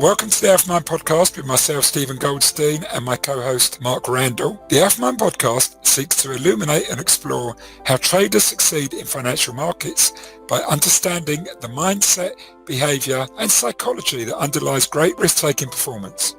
Welcome to the AlphaMind Podcast with myself, Stephen Goldstein, and my co-host, Mark Randall. The AlphaMind Podcast seeks to illuminate and explore how traders succeed in financial markets by understanding the mindset, behavior, and psychology that underlies great risk-taking performance.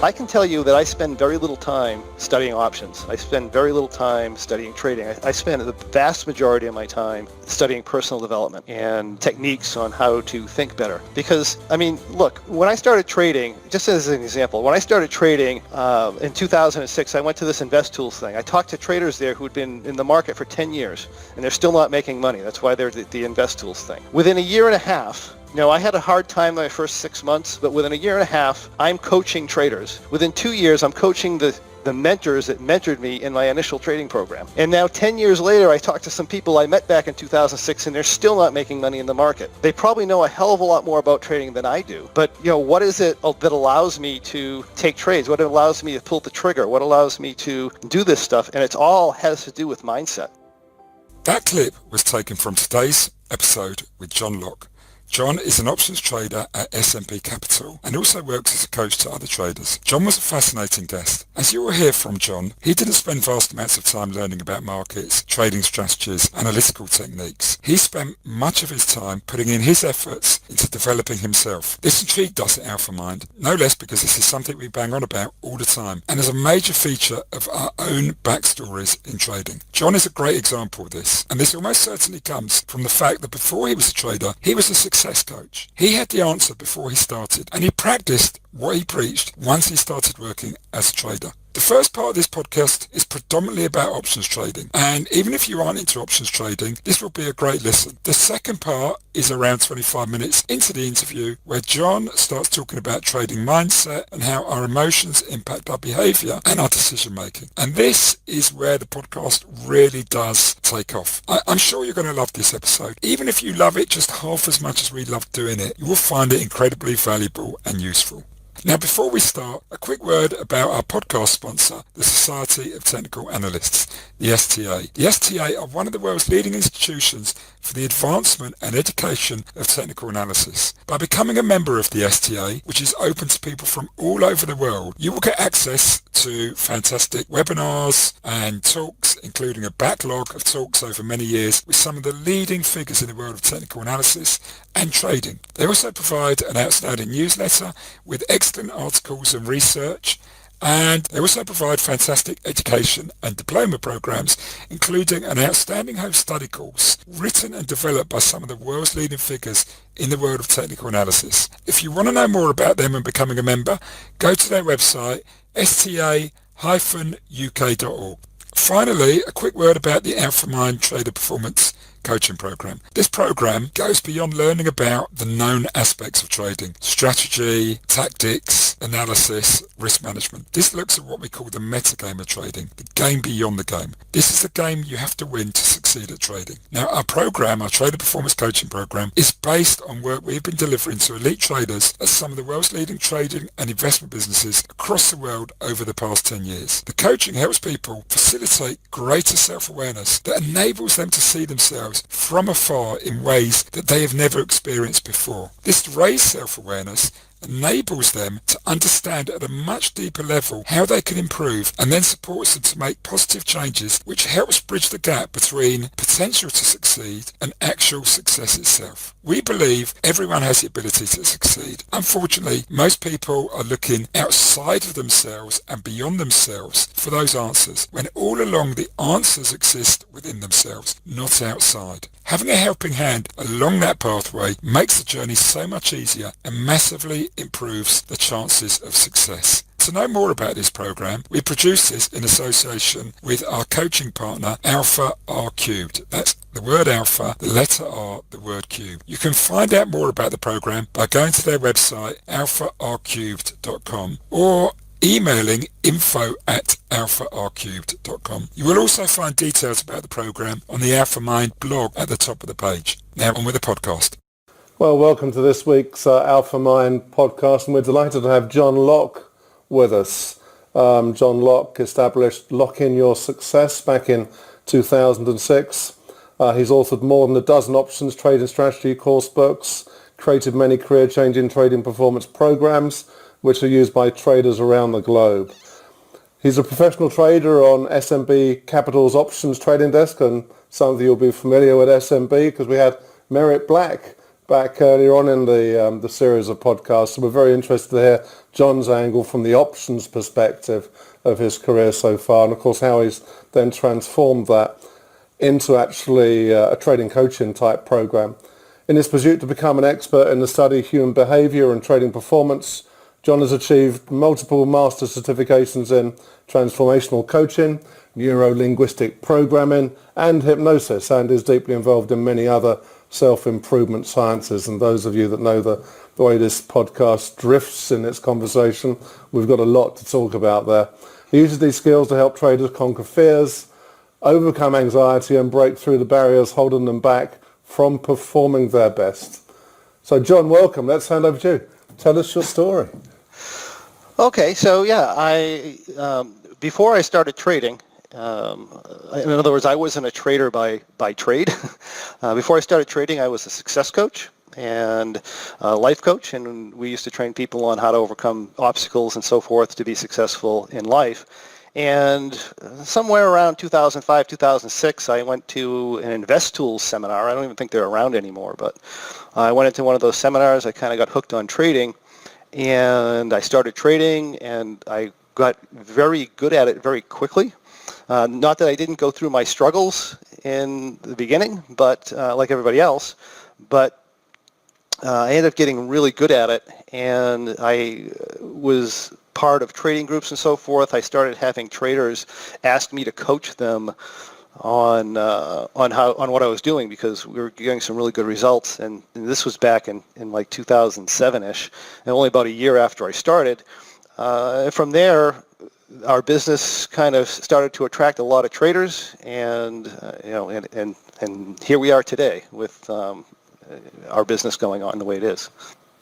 I can tell you that I spend very little time studying options. I spend very little time studying trading. I spend the vast majority of my time studying personal development and techniques on how to think better. Because, look, when I started trading, just as an example, when I started trading in 2006, I went to this Invest Tools thing. I talked to traders there who had been in the market for 10 years, and they're still not making money. That's why they're the Invest Tools thing. Within a year and a half, I had a hard time my first 6 months, but within a year and a half, I'm coaching traders. Within 2 years, I'm coaching the mentors that mentored me in my initial trading program. And now 10 years later, I talked to some people I met back in 2006, and they're still not making money in the market. They probably know a hell of a lot more about trading than I do. But, what is it that allows me to take trades? What allows me to pull the trigger? What allows me to do this stuff? And it all has to do with mindset. That clip was taken from today's episode with John Locke. John is an options trader at S&P Capital and also works as a coach to other traders. John was a fascinating guest. As you will hear from John, he didn't spend vast amounts of time learning about markets, trading strategies, analytical techniques. He spent much of his time putting in his efforts into developing himself. This intrigued us at AlphaMind, no less because this is something we bang on about all the time and is a major feature of our own backstories in trading. John is a great example of this, and this almost certainly comes from the fact that before he was a trader, he was a success coach. He had the answer before he started, and he practiced what he preached once he started working as a trader. The first part of this podcast is predominantly about options trading, and even if you aren't into options trading, this will be a great listen. The second part is around 25 minutes into the interview, where John starts talking about trading mindset and how our emotions impact our behavior and our decision making. And this is where the podcast really does take off. I'm sure you're going to love this episode. Even if you love it just half as much as we love doing it, you will find it incredibly valuable and useful. Now, before we start, a quick word about our podcast sponsor, the Society of Technical Analysts, the STA. The STA are one of the world's leading institutions for the advancement and education of technical analysis. By becoming a member of the STA, which is open to people from all over the world, you will get access to fantastic webinars and talks, including a backlog of talks over many years with some of the leading figures in the world of technical analysis and trading. They also provide an outstanding newsletter with excellent articles and research, and they also provide fantastic education and diploma programs, including an outstanding home study course written and developed by some of the world's leading figures in the world of technical analysis. If you want to know more about them and becoming a member, go to their website, sta-uk.org. Finally, a quick word about the AlphaMind Trader Performance Coaching Program. This program goes beyond learning about the known aspects of trading: strategy, tactics, analysis, risk management. This looks at what we call the metagame of trading, the game beyond the game. This is the game you have to win to succeed at trading. Now, our program, our Trader Performance Coaching Program, is based on work we've been delivering to elite traders at some of the world's leading trading and investment businesses across the world over the past 10 years. The coaching helps people facilitate greater self-awareness that enables them to see themselves from afar in ways that they have never experienced before. This raised self-awareness enables them to understand at a much deeper level how they can improve, and then supports them to make positive changes, which helps bridge the gap between potential to succeed and actual success itself. We believe everyone has the ability to succeed. Unfortunately, most people are looking outside of themselves and beyond themselves for those answers, when all along the answers exist within themselves, not outside. Having a helping hand along that pathway makes the journey so much easier and massively improves the chances of success. To know more about this program, we produce this in association with our coaching partner, Alpha R Cubed. That's the word alpha, the letter R, the word cube. You can find out more about the program by going to their website, alpharcubed.com, or emailing info@alpharcubed.com. You will also find details about the program on the AlphaMind blog at the top of the page. Now on with the podcast. Well, welcome to this week's AlphaMind podcast, and we're delighted to have John Locke with us. John Locke established Lock in Your Success back in 2006. He's authored more than a dozen options trading strategy course books, created many career-changing trading performance programs, which are used by traders around the globe. He's a professional trader on S&P Capital's options trading desk, and some of you will be familiar with S&P because we had Merritt Black back earlier on in the series of podcasts. So we're very interested to hear John's angle from the options perspective of his career so far, and of course how he's then transformed that into actually a trading coaching type program. In his pursuit to become an expert in the study of human behavior and trading performance, John has achieved multiple master certifications in transformational coaching, neuro-linguistic programming, and hypnosis, and is deeply involved in many other self-improvement sciences. And those of you that know the way this podcast drifts in its conversation, we've got a lot to talk about there. He uses these skills to help traders conquer fears, overcome anxiety, and break through the barriers holding them back from performing their best. So John, welcome. Let's hand over to you. Tell us your story. Okay, so before I started trading, in other words, I wasn't a trader by trade. Before I started trading, I was a success coach and a life coach, and we used to train people on how to overcome obstacles and so forth to be successful in life. And somewhere around 2005, 2006, I went to an Invest Tools seminar. I don't even think they're around anymore, but I went into one of those seminars. I kind of got hooked on trading, and I started trading, and I got very good at it very quickly. Not that I didn't go through my struggles in the beginning, but like everybody else, but I ended up getting really good at it, and I was part of trading groups and so forth. I started having traders ask me to coach them on what I was doing because we were getting some really good results. And this was back in like 2007-ish, and only about a year after I started. From there, our business kind of started to attract a lot of traders, and and here we are today with our business going on the way it is.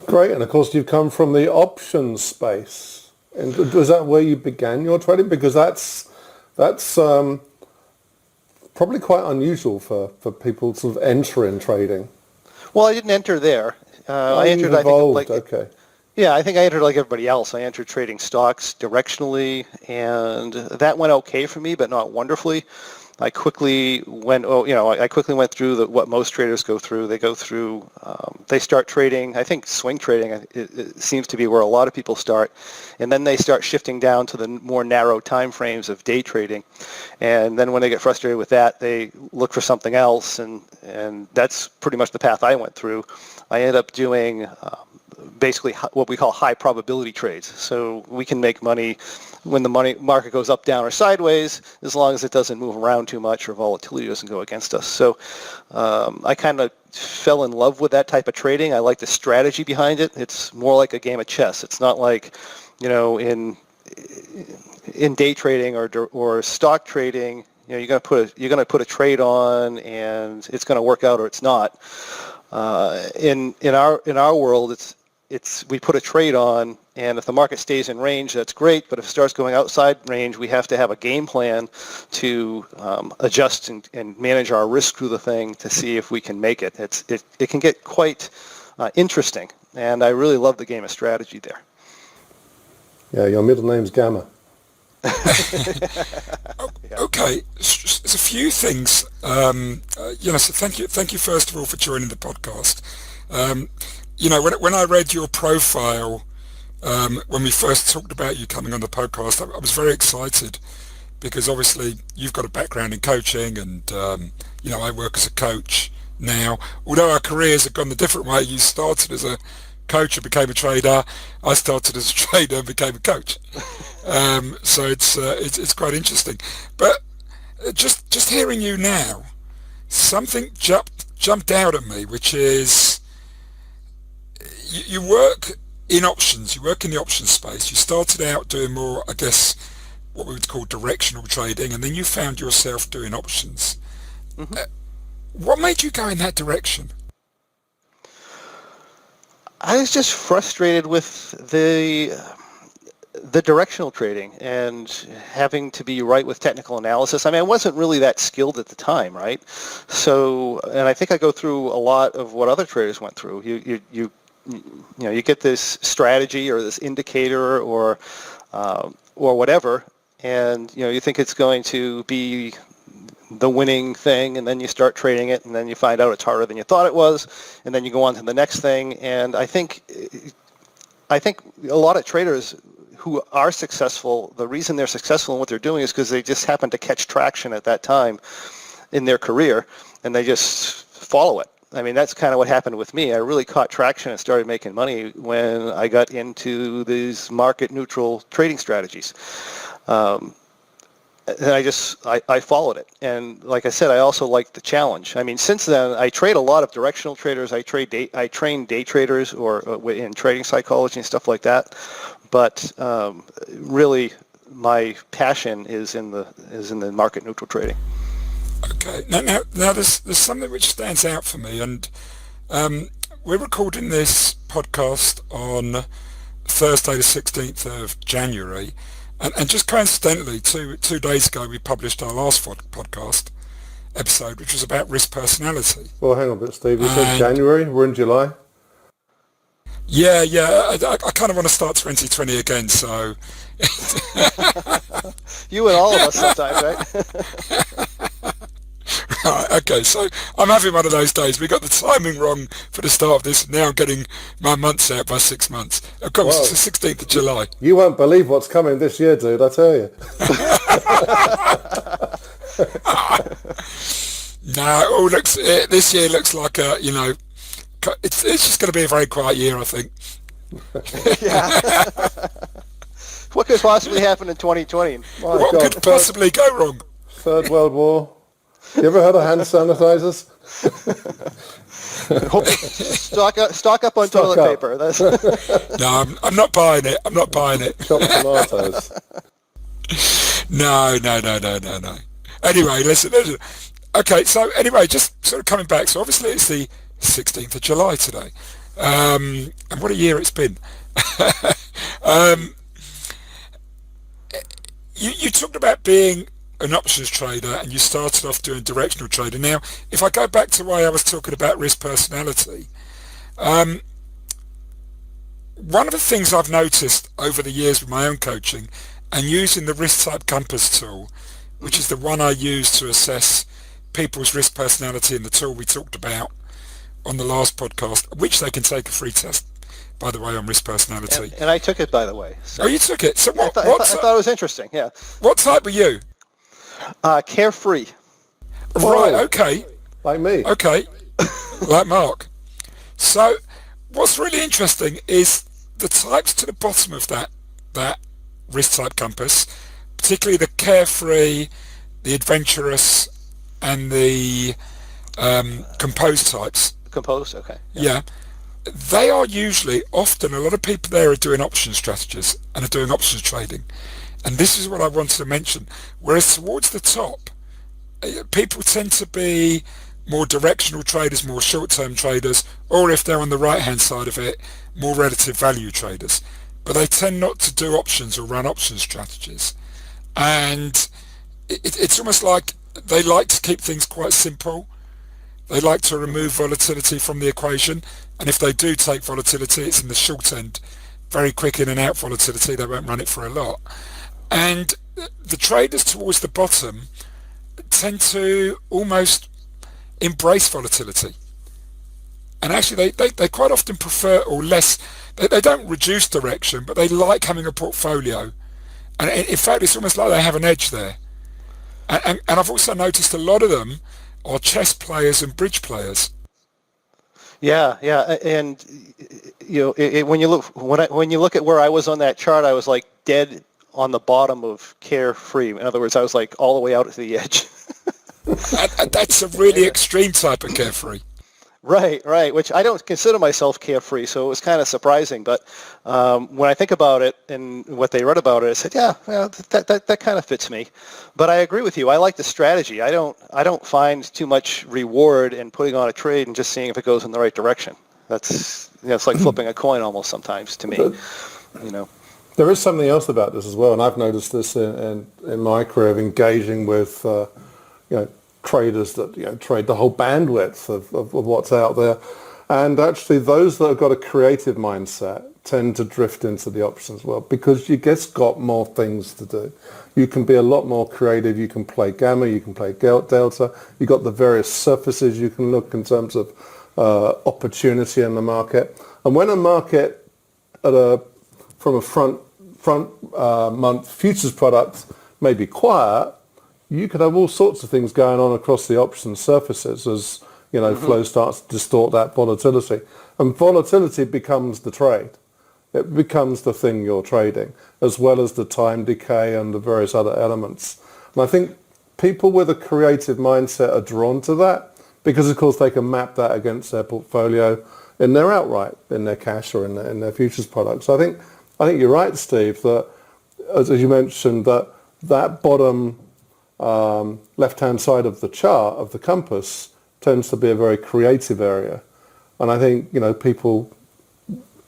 Great, and of course you've come from the options space. And was that where you began your trading? Because that's probably quite unusual for people to sort of enter in trading. Well, I didn't enter there. I entered. Evolved, I think, okay. Yeah, I think I entered like everybody else. I entered trading stocks directionally, and that went okay for me, but not wonderfully. I quickly went through what most traders go through. They go through, they start trading. I think swing trading it seems to be where a lot of people start, and then they start shifting down to the more narrow time frames of day trading. And then when they get frustrated with that, they look for something else, and that's pretty much the path I went through. I ended up doing basically what we call high probability trades. So we can make money when the market goes up, down, or sideways, as long as it doesn't move around too much or volatility doesn't go against us. So I kind of fell in love with that type of trading. I like the strategy behind it. It's more like a game of chess. It's not like, in day trading or stock trading. You're going to put a trade on, and it's going to work out or it's not. In our world, it's we put a trade on, and if the market stays in range, that's great. But if it starts going outside range, we have to have a game plan to adjust and manage our risk through the thing to see if we can make it. It can get quite interesting, and I really love the game of strategy there. Yeah, your middle name's Gamma. Okay, there's a few things. So thank you first of all for joining the podcast. When I read your profile, when we first talked about you coming on the podcast, I was very excited because obviously you've got a background in coaching, and I work as a coach now. Although our careers have gone a different way, you started as a coach and became a trader. I started as a trader and became a coach. So it's quite interesting. But just hearing you now, something jumped out at me, which is you work in options. You work in the options space. You started out doing more, I guess, what we would call directional trading, and then you found yourself doing options. Mm-hmm. What made you go in that direction? I was just frustrated with the directional trading and having to be right with technical analysis. I mean, I wasn't really that skilled at the time, right? So, and I think I go through a lot of what other traders went through. You get this strategy or this indicator or whatever, and you think it's going to be the winning thing, and then you start trading it, and then you find out it's harder than you thought it was, and then you go on to the next thing. And I think a lot of traders who are successful, the reason they're successful in what they're doing is because they just happen to catch traction at that time in their career, and they just follow it. I mean, that's kind of what happened with me. I really caught traction and started making money when I got into these market-neutral trading strategies. And I followed it. And like I said, I also liked the challenge. I mean, since then, I trade a lot of directional traders. I train day traders or in trading psychology and stuff like that. But really, my passion is in the market neutral trading. Okay. Now there's something which stands out for me, and we're recording this podcast on Thursday, the 16th of January. And just coincidentally, two days ago, we published our last podcast episode, which was about risk personality. Well, hang on a bit, Steve. You said January? We're in July? Yeah. I kind of want to start 2020 again, so... You and all of us sometimes, right? Right, okay, so I'm having one of those days. We got the timing wrong for the start of this, and now I'm getting my months out by 6 months. Of course, Whoa. It's the 16th of July. You won't believe what's coming this year, dude, I tell you. No, this year looks like it's just going to be a very quiet year, I think. Yeah. What could possibly happen in 2020? What could possibly go wrong? Third World War. You ever heard of hand sanitizers? Stock up on toilet paper. That's... No, I'm not buying it. Chopped tomatoes. No. Anyway, listen. Okay, so anyway, just sort of coming back. So obviously it's the 16th of July today. And what a year it's been. You talked about being an options trader, and you started off doing directional trading. Now, if I go back to why I was talking about risk personality, one of the things I've noticed over the years with my own coaching and using the risk type compass tool, which is the one I use to assess people's risk personality, and the tool we talked about on the last podcast, which they can take a free test, by the way, on risk personality. And I took it, by the way. So. Oh, you took it? So I thought it was interesting, yeah. What type were you? Carefree. Right, okay. Like me. Okay, like Mark. So what's really interesting is the types to the bottom of that risk type compass, particularly the carefree, the adventurous, and the composed types. Composed, okay. Yeah. They are usually, often, a lot of people there are doing option strategies and are doing options trading. And this is what I wanted to mention. Whereas towards the top, people tend to be more directional traders, more short-term traders, or if they're on the right-hand side of it, more relative value traders. But they tend not to do options or run option strategies. And it's almost like they like to keep things quite simple. They like to remove volatility from the equation. And if they do take volatility, it's in the short end. Very quick in and out volatility. They won't run it for a lot. And the traders towards the bottom tend to almost embrace volatility. And actually they quite often prefer, or less, they don't reduce direction, but they like having a portfolio. And in fact, it's almost like they have an edge there. And I've also noticed a lot of them are chess players and bridge players. Yeah, and when you look at where I was on that chart, I was like dead on the bottom of carefree. In other words, I was like all the way out to the edge. And that's a really extreme type of carefree. Right, which I don't consider myself carefree, so it was kind of surprising. But when I think about it and what they read about it, I said, that kind of fits me. But I agree with you. I like the strategy. I don't find too much reward in putting on a trade and just seeing if it goes in the right direction. That's it's like flipping a coin almost sometimes to me. There is something else about this as well, and I've noticed this in my career of engaging with traders that trade the whole bandwidth of what's out there. And actually those that have got a creative mindset tend to drift into the options world because you just got more things to do. You can be a lot more creative. You can play gamma, you can play delta. You've got the various surfaces you can look in terms of opportunity in the market. And when a market from a front month futures product may be quiet, you could have all sorts of things going on across the options surfaces as flow starts to distort that volatility. And volatility becomes the trade. It becomes the thing you're trading, as well as the time decay and the various other elements. And I think people with a creative mindset are drawn to that because, of course, they can map that against their portfolio in their outright, in their cash or in their futures products. I think you're right, Steve, that, as you mentioned, that bottom left-hand side of the chart, of the compass, tends to be a very creative area. And I think, people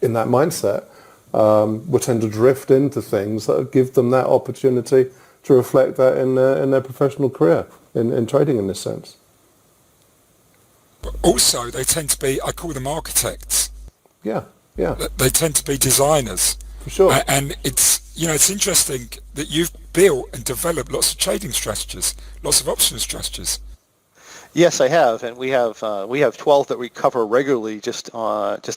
in that mindset will tend to drift into things that give them that opportunity to reflect that in their professional career, in trading in this sense. But also, they tend to be, I call them architects. Yeah. They tend to be designers. For sure. And it's interesting that you've built and developed lots of trading strategies, lots of option strategies. Yes, I have, and we have 12 that we cover regularly, just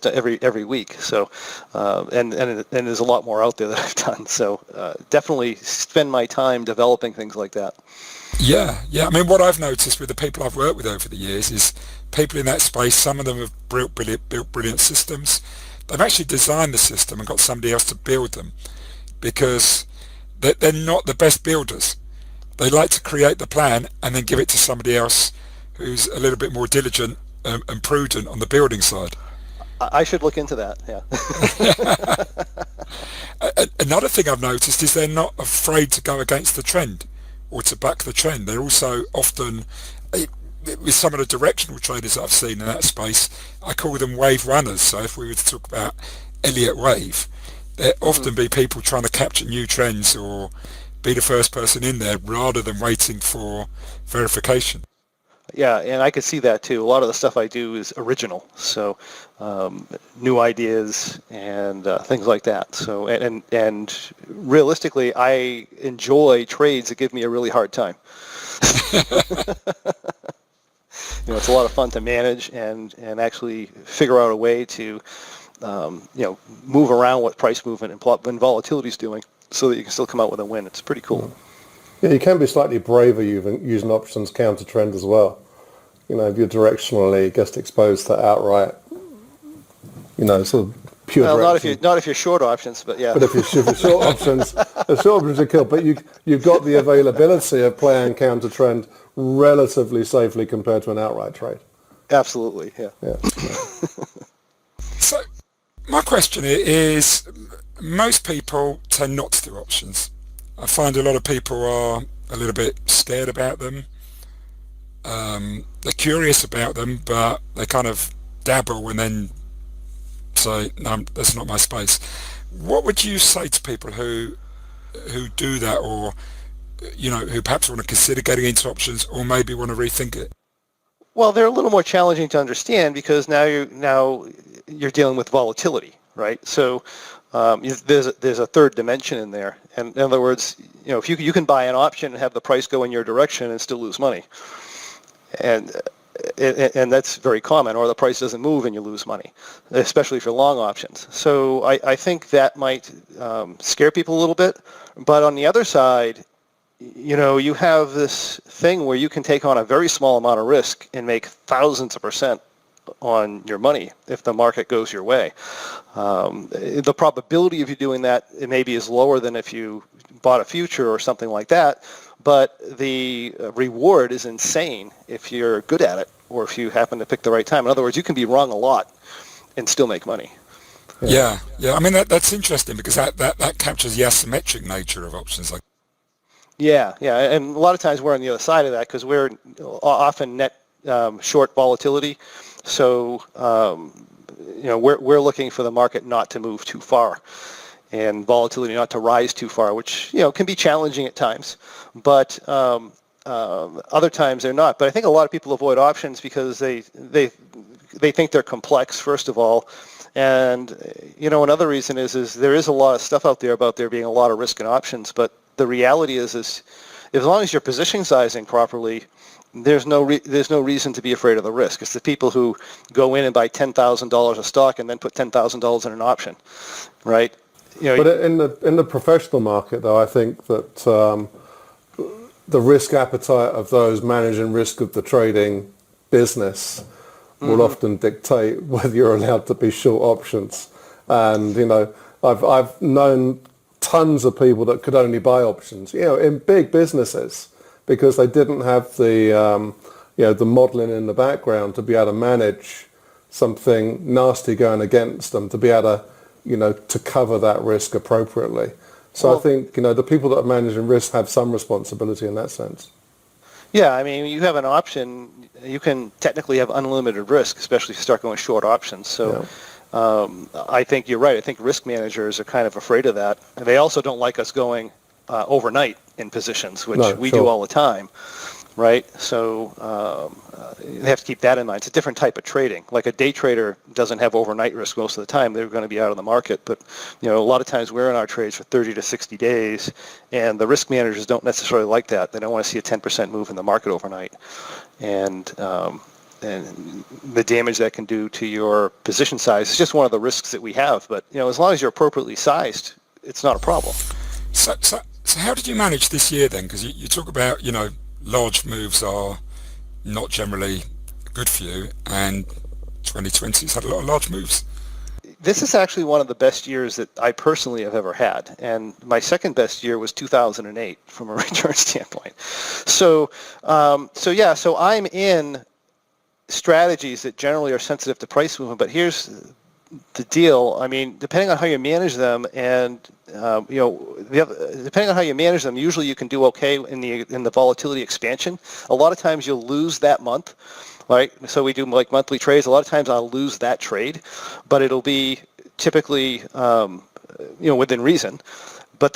every week. So, and there's a lot more out there that I've done. So, definitely spend my time developing things like that. Yeah. I mean, what I've noticed with the people I've worked with over the years is people in that space. Some of them have built brilliant systems. They've actually designed the system and got somebody else to build them because they're not the best builders. They like to create the plan and then give it to somebody else who's a little bit more diligent and prudent on the building side. I should look into that, yeah. Another thing I've noticed is they're not afraid to go against the trend or to back the trend. They're also often, with some of the directional traders that I've seen in that space, I call them wave runners. So if we were to talk about Elliott wave, there often be people trying to capture new trends or be the first person in there rather than waiting for verification. Yeah, and I could see that too. A lot of the stuff I do is original, so new ideas and things like that. So and realistically, I enjoy trades that give me a really hard time. It's a lot of fun to manage and actually figure out a way to move around what price movement and volatility is doing, so that you can still come out with a win. It's pretty cool. Yeah, you can be slightly braver using options counter trend as well. If you're directionally just exposed to outright, sort of pure. Well, not if you're short options, but yeah. But if you're short options, the short options are killed. But you've got the availability of playing counter trend relatively safely compared to an outright trade. Absolutely, yeah. So, my question is, most people tend not to do options. I find a lot of people are a little bit scared about them. They're curious about them, but they kind of dabble and then say, no, that's not my space. What would you say to people who do that, or who perhaps want to consider getting into options, or maybe want to rethink it? Well, they're a little more challenging to understand because now you're dealing with volatility, right? So there's a third dimension in there. And in other words, if you can buy an option and have the price go in your direction and still lose money, and that's very common, or the price doesn't move and you lose money, especially if you're long options. So I think that might scare people a little bit. But on the other side, you have this thing where you can take on a very small amount of risk and make thousands of % on your money if the market goes your way. The probability of you doing that maybe is lower than if you bought a future or something like that, but the reward is insane if you're good at it or if you happen to pick the right time. In other words, you can be wrong a lot and still make money. Yeah. I mean, that's interesting because that captures the asymmetric nature of options. Yeah, and a lot of times we're on the other side of that because we're often net short volatility. So, we're looking for the market not to move too far. and volatility not to rise too far, which can be challenging at times, but other times they're not. But I think a lot of people avoid options because they think they're complex, first of all, and another reason is there is a lot of stuff out there about there being a lot of risk in options, but the reality is as long as you're position sizing properly, there's no reason to be afraid of the risk. It's the people who go in and buy $10,000 of stock and then put $10,000 in an option, right? But in the professional market, though, I think that the risk appetite of those managing risk of the trading business will often dictate whether you're allowed to be short options. And I've known tons of people that could only buy options, in big businesses, because they didn't have the the modeling in the background to be able to manage something nasty going against them, to be able to to cover that risk appropriately. So I think the people that are managing risk have some responsibility in that sense. Yeah, I mean, you have an option, you can technically have unlimited risk, especially if you start going short options. So I think you're right. I think risk managers are kind of afraid of that. And they also don't like us going overnight in positions, which we do all the time, right? So they have to keep that in mind. It's a different type of trading. Like a day trader doesn't have overnight risk most of the time. They're going to be out of the market. But, a lot of times we're in our trades for 30 to 60 days, and the risk managers don't necessarily like that. They don't want to see a 10% move in the market overnight. And the damage that can do to your position size is just one of the risks that we have. But, as long as you're appropriately sized, it's not a problem. So how did you manage this year then? Because you talk about, large moves are not generally good for you, and 2020 has had a lot of large moves. This is actually one of the best years that I personally have ever had, and my second best year was 2008 from a return standpoint. So I'm in strategies that generally are sensitive to price movement, but here's the deal. I mean, depending on how you manage them, and depending on how you manage them, usually you can do okay in the volatility expansion. A lot of times you'll lose that month, right? So we do like monthly trades. A lot of times I'll lose that trade, but it'll be typically within reason. But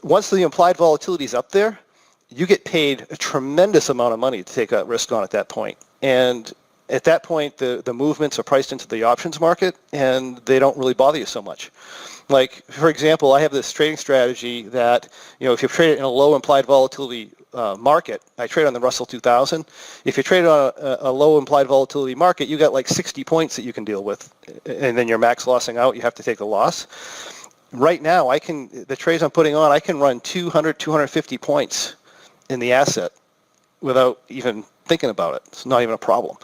once the implied volatility is up there, you get paid a tremendous amount of money to take a risk on at that point. And at that point, the movements are priced into the options market, and they don't really bother you so much. Like, for example, I have this trading strategy that, if you trade it in a low implied volatility market, I trade on the Russell 2000. If you trade on a low implied volatility market, you got like 60 points that you can deal with, and then you're max lossing out. You have to take a loss. Right now, the trades I'm putting on, I can run 200, 250 points in the asset without even thinking about it. It's not even a problem.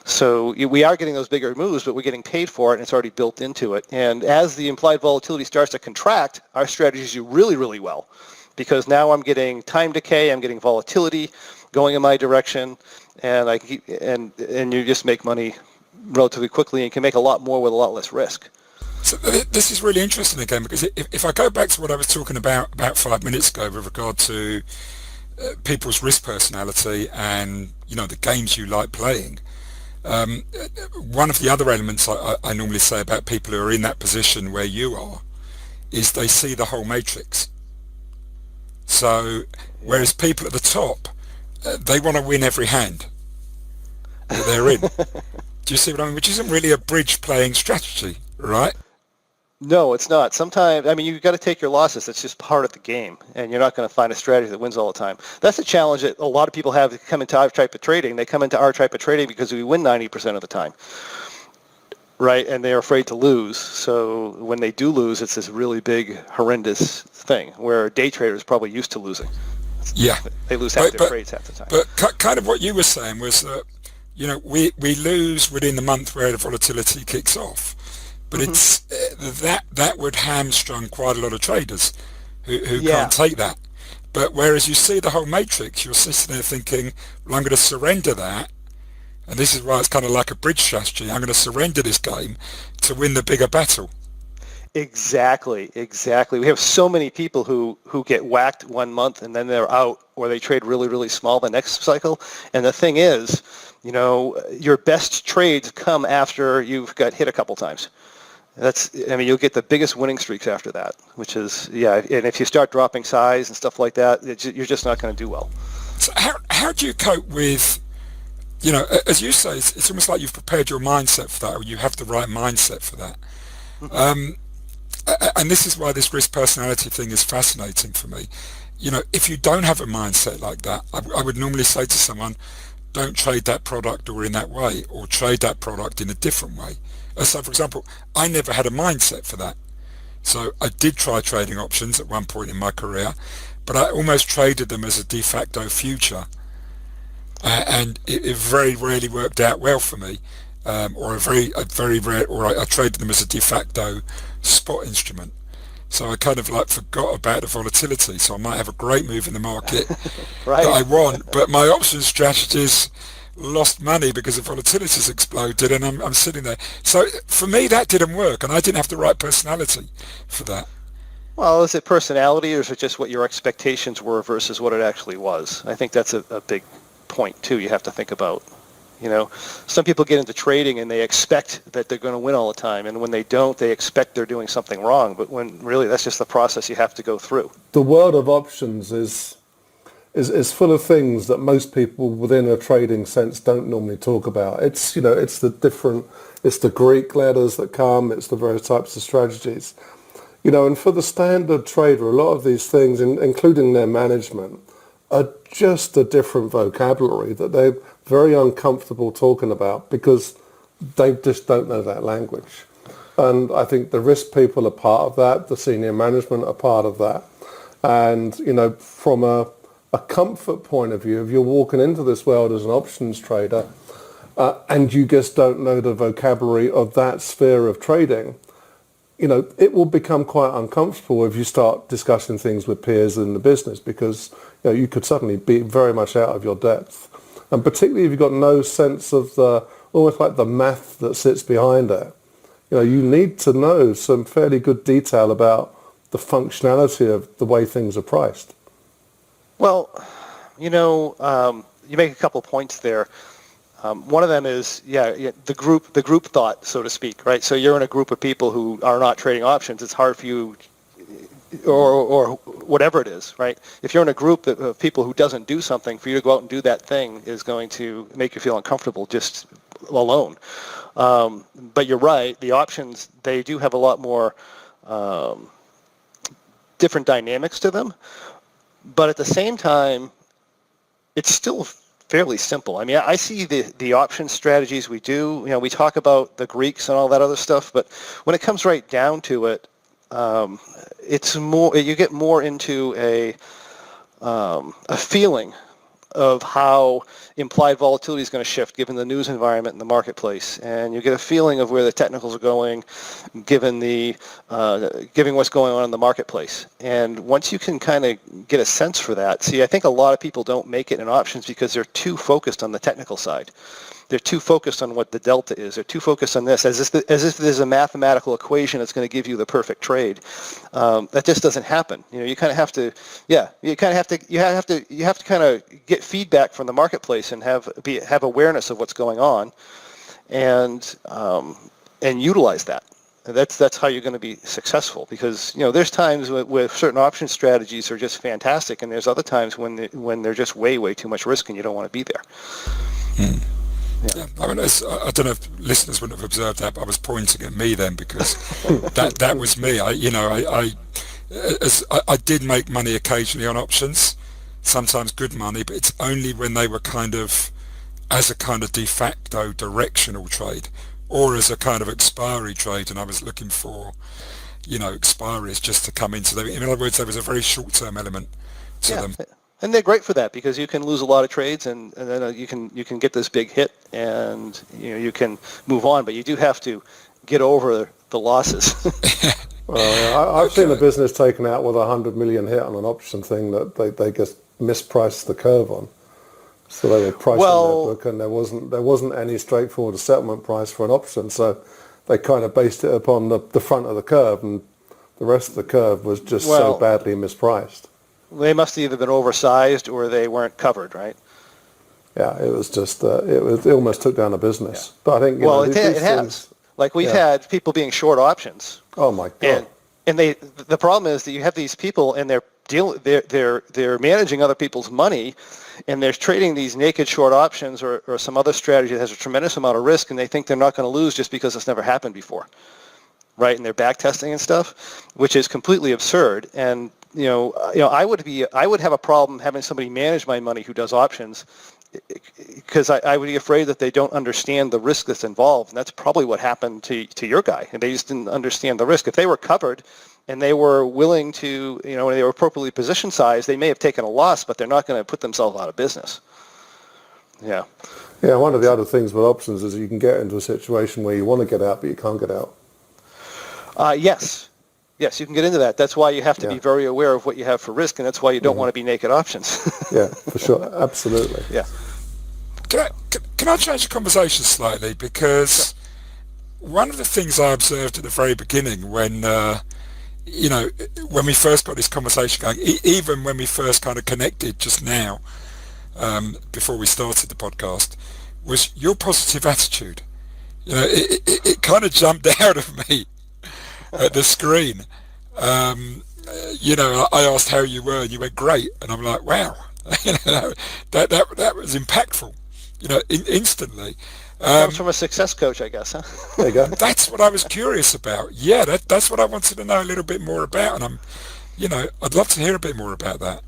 So we are getting those bigger moves, but we're getting paid for it, and it's already built into it. And as the implied volatility starts to contract, our strategies do really, really well, because now I'm getting time decay, I'm getting volatility going in my direction, and and you just make money relatively quickly, and you can make a lot more with a lot less risk. So this is really interesting again, because if I go back to what I was talking about 5 minutes ago with regard to people's risk personality and the games you like playing, one of the other elements I normally say about people who are in that position where you are is they see the whole matrix. So whereas people at the top, they want to win every hand that they're in. Do you see what I mean? Which isn't really a bridge playing strategy, right? No, it's not. Sometimes, you've got to take your losses. It's just part of the game, and you're not going to find a strategy that wins all the time. That's a challenge that a lot of people have that come into our type of trading. They come into our type of trading because we win 90% of the time, right? And they're afraid to lose. So when they do lose, it's this really big, horrendous thing, where day traders probably used to losing. Yeah. They lose half their trades half the time. But kind of what you were saying was that, we lose within the month where the volatility kicks off. But it's that would hamstrung quite a lot of traders who can't take that. But whereas you see the whole matrix, you're sitting there thinking, well, I'm going to surrender that. And this is why it's kind of like a bridge strategy. I'm going to surrender this game to win the bigger battle. Exactly. We have so many people who get whacked one month and then they're out, or they trade really, really small the next cycle. And the thing is, your best trades come after you've got hit a couple times. You'll get the biggest winning streaks after that, which is, and if you start dropping size and stuff like that, you're just not going to do well. So how do you cope with, as you say, it's almost like you've prepared your mindset for that, or you have the right mindset for that. And this is why this risk personality thing is fascinating for me. If you don't have a mindset like that, I would normally say to someone, don't trade that product or in that way, or trade that product in a different way. So, for example, I never had a mindset for that. So I did try trading options at one point in my career, but I almost traded them as a de facto future. And it very rarely worked out well for me. I traded them as a de facto spot instrument. So I kind of forgot about the volatility. So I might have a great move in the market right. that I want, but my option strategies lost money because the volatility's exploded, and I'm sitting there. So for me, that didn't work, and I didn't have the right personality for that. Well, is it personality, or is it just what your expectations were versus what it actually was? I think that's a big point too. You have to think about. Some people get into trading and they expect that they're going to win all the time, and when they don't, they expect they're doing something wrong. But when really that's just the process you have to go through. The world of options is full of things that most people within a trading sense don't normally talk about. It's it's the Greek letters that come, it's the various types of strategies. And for the standard trader, a lot of these things, including their management, are just a different vocabulary that they're very uncomfortable talking about because they just don't know that language. And I think the risk people are part of that, the senior management are part of that. And, from a comfort point of view, if you're walking into this world as an options trader and you just don't know the vocabulary of that sphere of trading, it will become quite uncomfortable if you start discussing things with peers in the business because you could suddenly be very much out of your depth. And particularly if you've got no sense of almost like the math that sits behind it. You need to know some fairly good detail about the functionality of the way things are priced. Well, you make a couple points there. One of them is, the group thought, so to speak, right? So you're in a group of people who are not trading options. It's hard for you, or whatever it is, right? If you're in a group of people who doesn't do something, for you to go out and do that thing is going to make you feel uncomfortable just alone. But you're right. The options, they do have a lot more different dynamics to them. But at the same time, it's still fairly simple. I see the option strategies we do. We talk about the Greeks and all that other stuff, but when it comes right down to it, it's more. You get more into a feeling of how implied volatility is going to shift given the news environment in the marketplace, and you get a feeling of where the technicals are going, given what's going on in the marketplace. And once you can kind of get a sense for that, I think a lot of people don't make it in options because they're too focused on the technical side. They're too focused on what the delta is. They're too focused on this, as if there's a mathematical equation that's going to give you the perfect trade. That just doesn't happen. You kind of have to, you have to kind of get feedback from the marketplace and have awareness of what's going on, and utilize that. And that's how you're going to be successful, because there's times where certain option strategies are just fantastic, and there's other times when they're just way too much risk and you don't want to be there. Yeah, I don't know if listeners wouldn't have observed that, but I was pointing at me then because that was me. I did make money occasionally on options, sometimes good money, but it's only when they were kind of as a kind of de facto directional trade or as a kind of expiry trade, and I was looking for, expiries just to come into them. In other words, there was a very short-term element to them. And they're great for that because you can lose a lot of trades, and then you can get this big hit, and you can move on. But you do have to get over the losses. Well, I've seen a business taken out with 100 million hit on an option thing that they just mispriced the curve on. So they were pricing their book, and there wasn't any straightforward settlement price for an option. So they kind of based it upon the front of the curve, and the rest of the curve was just so badly mispriced. They must have either been oversized or they weren't covered, right? Yeah, it was just it almost took down a business. Yeah. But I think it has. Like we've had people being short options. Oh my God. And the problem is that you have these people and they're managing other people's money, and they're trading these naked short options or some other strategy that has a tremendous amount of risk, and they think they're not going to lose just because it's never happened before, right? And they're back testing and stuff, which is completely absurd. And I would have a problem having somebody manage my money who does options, because I would be afraid that they don't understand the risk that's involved. And that's probably what happened to your guy. And they just didn't understand the risk. If they were covered and they were willing to, when they were appropriately position sized, they may have taken a loss, but they're not going to put themselves out of business. Yeah. Yeah, one of the other things with options is you can get into a situation where you want to get out, but you can't get out. Yes, you can get into that. That's why you have to be very aware of what you have for risk, and that's why you don't want to be naked options. Yeah, for sure. Absolutely. Yeah. Can I change the conversation slightly? Because one of the things I observed at the very beginning when we first got this conversation going, even when we first kind of connected just now, before we started the podcast, was your positive attitude. It kind of jumped out of me at the screen. I asked how you were, and you went great, and I'm like, wow, that was impactful, instantly. Comes from a success coach, I guess, huh? There you go. That's what I was curious about. Yeah, that's what I wanted to know a little bit more about, and I'd love to hear a bit more about that.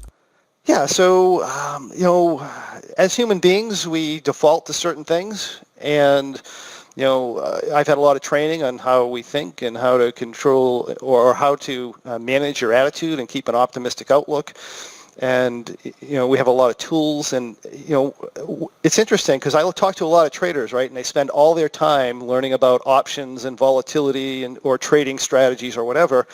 Yeah, so, as human beings, we default to certain things, and I've had a lot of training on how we think and how to control or how to manage your attitude and keep an optimistic outlook. And, we have a lot of tools, and, it's interesting because I talk to a lot of traders, right? And they spend all their time learning about options and volatility or trading strategies or whatever.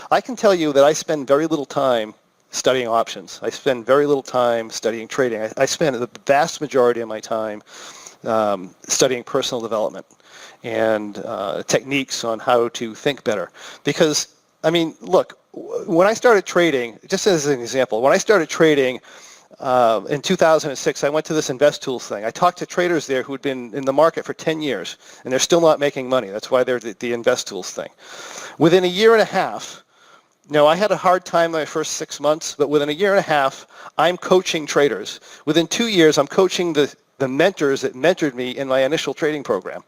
I can tell you that I spend very little time studying options. I spend very little time studying trading. I spend the vast majority of my time studying personal development and techniques on how to think better. Because, look, when I started trading, just as an example, when I started trading in 2006, I went to this InvestTools thing. I talked to traders there who had been in the market for 10 years, and they're still not making money. That's why they're the InvestTools thing. Within a year and a half, I had a hard time my first 6 months, but within a year and a half, I'm coaching traders. Within 2 years, I'm coaching the mentors that mentored me in my initial trading program,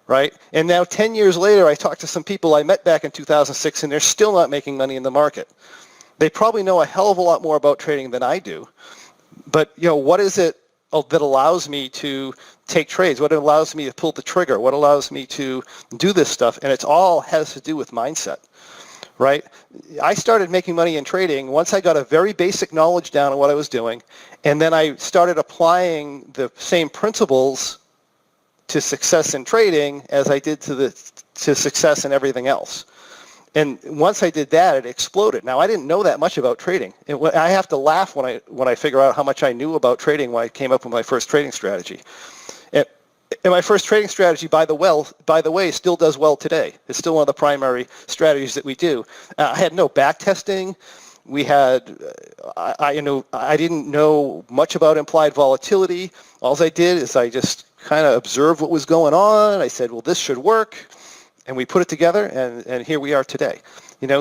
right? And now 10 years later, I talked to some people I met back in 2006, and they're still not making money in the market. They probably know a hell of a lot more about trading than I do. But, what is it that allows me to take trades? What allows me to pull the trigger? What allows me to do this stuff? And it's all has to do with mindset. Right? I started making money in trading once I got a very basic knowledge down on what I was doing, and then I started applying the same principles to success in trading as I did to success in everything else. And once I did that, it exploded. Now, I didn't know that much about trading. I have to laugh when I figure out how much I knew about trading when I came up with my first trading strategy. And my first trading strategy, by the way, still does well today. It's still one of the primary strategies that we do. I had no back testing. We had, I didn't know much about implied volatility. All I did is I just kind of observed what was going on. I said, well, this should work. And we put it together, and here we are today.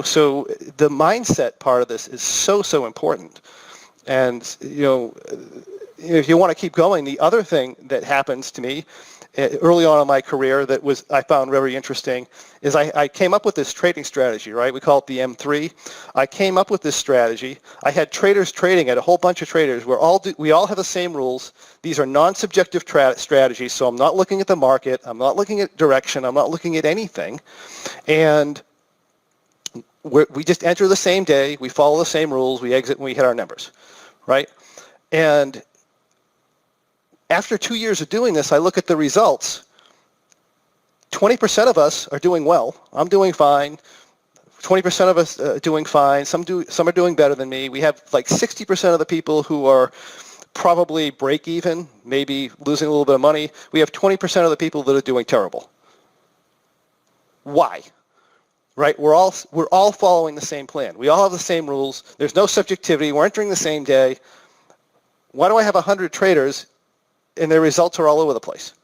So the mindset part of this is so important. And, if you want to keep going, the other thing that happens to me early on in my career that I found very interesting is I came up with this trading strategy, right? We call it the M3. I came up with this strategy. I had traders trading at a whole bunch of traders. We all have the same rules. These are non-subjective strategies, so I'm not looking at the market. I'm not looking at direction. I'm not looking at anything. And we just enter the same day. We follow the same rules. We exit when we hit our numbers, right? And after 2 years of doing this, I look at the results. 20% of us are doing well. I'm doing fine. 20% of us are doing fine. Some are doing better than me. We have like 60% of the people who are probably break even, maybe losing a little bit of money. We have 20% of the people that are doing terrible. Why? Right? We're all following the same plan. We all have the same rules. There's no subjectivity. We're entering the same day. Why do I have 100 traders and their results are all over the place?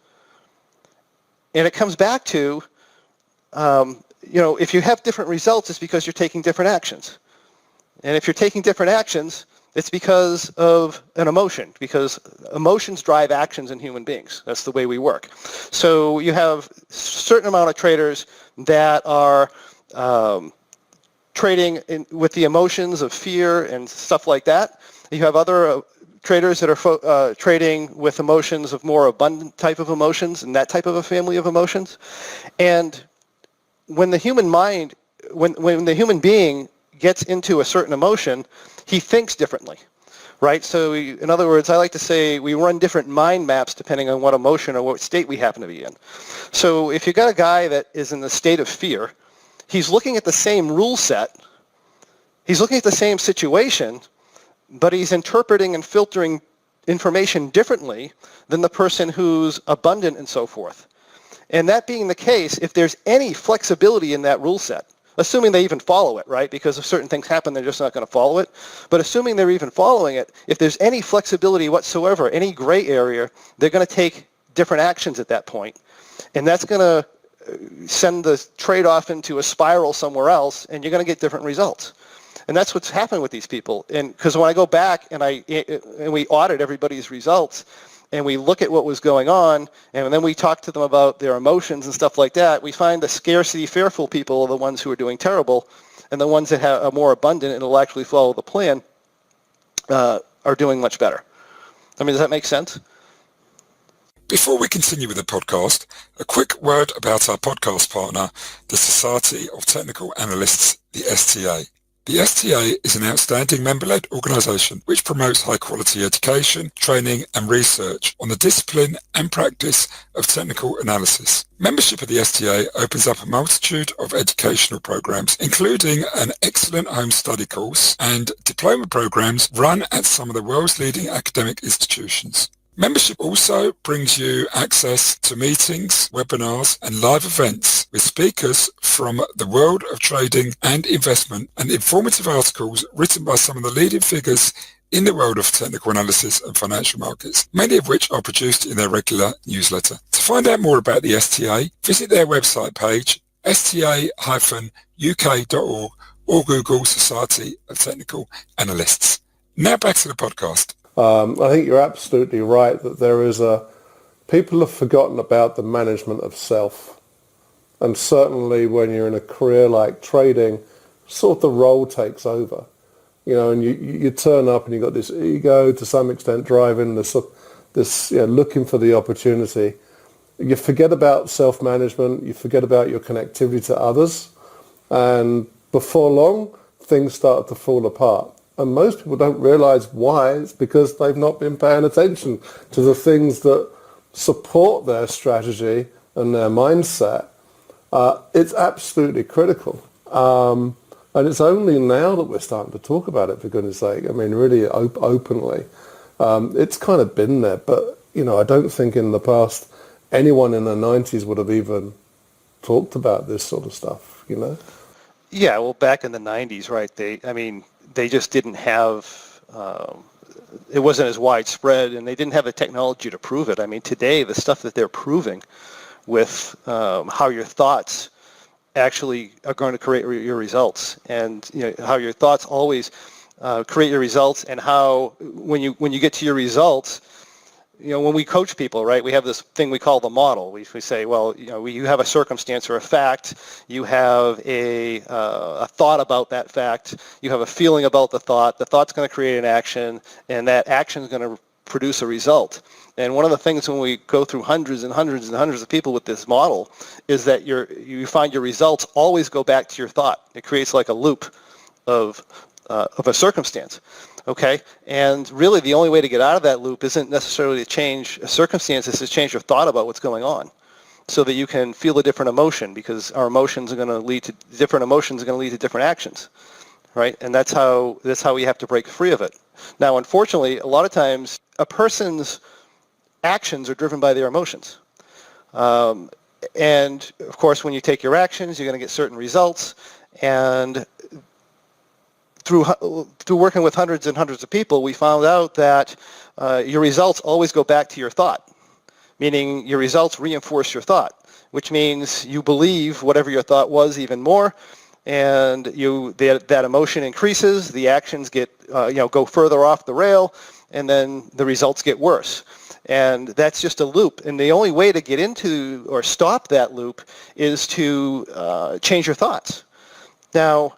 And it comes back to, if you have different results, it's because you're taking different actions. And if you're taking different actions, it's because of an emotion, because emotions drive actions in human beings. That's the way we work. So you have a certain amount of traders that are trading with the emotions of fear and stuff like that. You have other traders that are trading with emotions of more abundant type of emotions and that type of a family of emotions. And when the human mind, when the human being gets into a certain emotion, he thinks differently, right? So in other words, I like to say we run different mind maps depending on what emotion or what state we happen to be in. So if you got a guy that is in the state of fear, he's looking at the same rule set, he's looking at the same situation, but he's interpreting and filtering information differently than the person who's abundant and so forth. And that being the case, if there's any flexibility in that rule set, assuming they even follow it, right? Because if certain things happen, they're just not going to follow it. But assuming they're even following it, if there's any flexibility whatsoever, any gray area, they're going to take different actions at that point. And that's going to send the trade-off into a spiral somewhere else, and you're going to get different results. And that's what's happened with these people. And because when I go back and we audit everybody's results, and we look at what was going on, and then we talk to them about their emotions and stuff like that, we find the scarcity, fearful people are the ones who are doing terrible, and the ones that are more abundant and will actually follow the plan are doing much better. I mean, does that make sense? Before we continue with the podcast, a quick word about our podcast partner, the Society of Technical Analysts, the STA. The STA is an outstanding member-led organisation which promotes high-quality education, training and research on the discipline and practice of technical analysis. Membership of the STA opens up a multitude of educational programs, including an excellent home study course and diploma programs run at some of the world's leading academic institutions. Membership also brings you access to meetings, webinars and live events with speakers from the world of trading and investment and informative articles written by some of the leading figures in the world of technical analysis and financial markets, many of which are produced in their regular newsletter. To find out more about the STA, visit their website page, sta-uk.org, or Google Society of Technical Analysts. Now back to the podcast. I think you're absolutely right that people have forgotten about the management of self. And certainly when you're in a career like trading, sort of the role takes over. And you turn up and you've got this ego to some extent driving this looking for the opportunity. You forget about self-management, you forget about your connectivity to others, and before long, things start to fall apart. And most people don't realize why. It's because they've not been paying attention to the things that support their strategy and their mindset. It's absolutely critical. And it's only now that we're starting to talk about it, for goodness sake. I mean, really openly. It's kind of been there. But, I don't think in the past anyone in the 90s would have even talked about this sort of stuff, Yeah, well, back in the 90s, right, they just didn't have, it wasn't as widespread, and they didn't have the technology to prove it. I mean, today, the stuff that they're proving with how your thoughts actually are going to create your results, and how your thoughts always create your results, and how when you get to your results, when we coach people, right, we have this thing we call the model. We say, well, you have a circumstance or a fact, you have a thought about that fact, you have a feeling about the thought's going to create an action, and that action is going to produce a result. And one of the things when we go through hundreds and hundreds and hundreds of people with this model is that you find your results always go back to your thought. It creates like a loop of a circumstance. Okay, and really the only way to get out of that loop isn't necessarily to change circumstances, to change your thought about what's going on, so that you can feel a different emotion, because our emotions are going to lead to different emotions, are going to lead to different actions, right? And that's how we have to break free of it. Now, unfortunately, a lot of times a person's actions are driven by their emotions, and of course, when you take your actions, you're going to get certain results, and through working with hundreds and hundreds of people, we found out that your results always go back to your thought, meaning your results reinforce your thought. which means you believe whatever your thought was even more, and that emotion increases, the actions get go further off the rail, and then the results get worse. And that's just a loop. And the only way to get into or stop that loop is to change your thoughts. Now,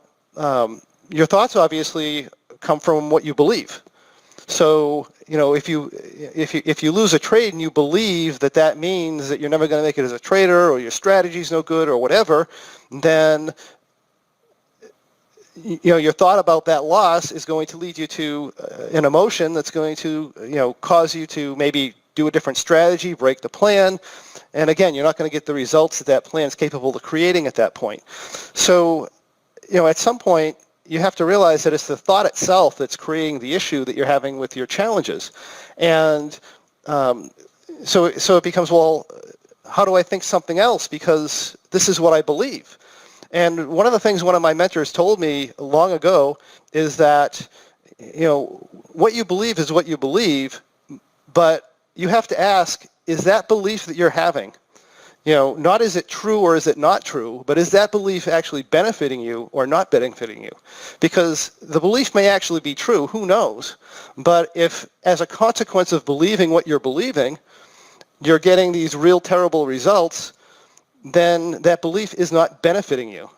your thoughts obviously come from what you believe. So, if you lose a trade and you believe that means that you're never going to make it as a trader, or your strategy's no good, or whatever, then your thought about that loss is going to lead you to an emotion that's going to cause you to maybe do a different strategy, break the plan, and again, you're not going to get the results that plan is capable of creating at that point. So, at some point, you have to realize that it's the thought itself that's creating the issue that you're having with your challenges. And so it becomes, well, how do I think something else? Because this is what I believe. And one of the things one of my mentors told me long ago is that, what you believe is what you believe, but you have to ask, is that belief that you're having, not is it true or is it not true, but is that belief actually benefiting you or not benefiting you? Because the belief may actually be true, who knows? But if, as a consequence of believing what you're believing, you're getting these real terrible results, then that belief is not benefiting you.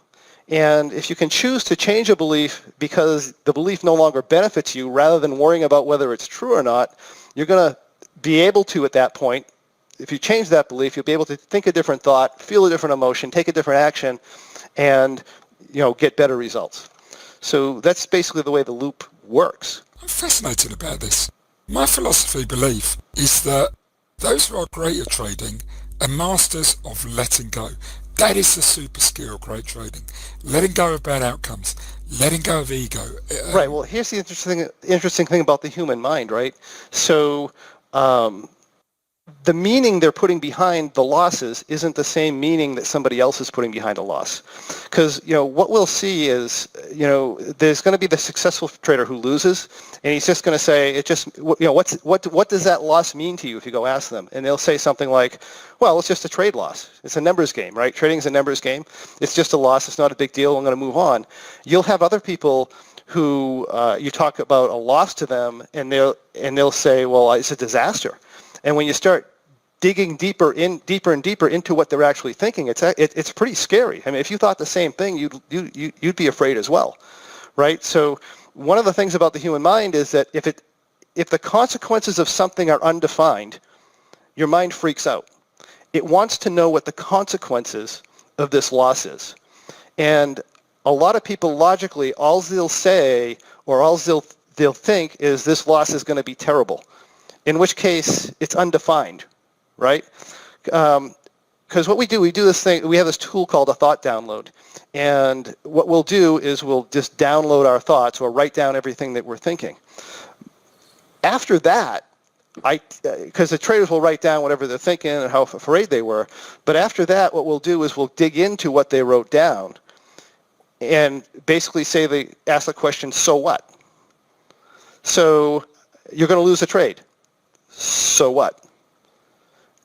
And if you can choose to change a belief because the belief no longer benefits you, rather than worrying about whether it's true or not, you're going to be able to, at that point, if you change that belief, you'll be able to think a different thought, feel a different emotion, take a different action, and get better results. So that's basically the way the loop works. I'm fascinated about this. My philosophy belief is that those who are great at trading are masters of letting go. That is the super skill of great trading. Letting go of bad outcomes, letting go of ego. Right. Well, here's the interesting thing about the human mind, right? So the meaning they're putting behind the losses isn't the same meaning that somebody else is putting behind a loss. Because, what we'll see is, there's going to be the successful trader who loses, and he's just going to say, what does that loss mean to you if you go ask them? And they'll say something like, well, it's just a trade loss. It's a numbers game, right? Trading's a numbers game. It's just a loss. It's not a big deal. I'm going to move on. You'll have other people who you talk about a loss to them, and they'll say, well, it's a disaster. And when you start digging deeper and deeper into what they're actually thinking, it's pretty scary. I mean, if you thought the same thing, you'd be afraid as well, right? So one of the things about the human mind is that if the consequences of something are undefined, your mind freaks out. It wants to know what the consequences of this loss is. And a lot of people logically, all they'll say or all they'll think is this loss is going to be terrible. In which case, it's undefined, right? Because what we do this thing, we have this tool called a thought download. And what we'll do is we'll just download our thoughts or write down everything that we're thinking. After that, because the traders will write down whatever they're thinking and how afraid they were, but after that, what we'll do is we'll dig into what they wrote down and basically ask the question, so what? So you're going to lose a trade. So what?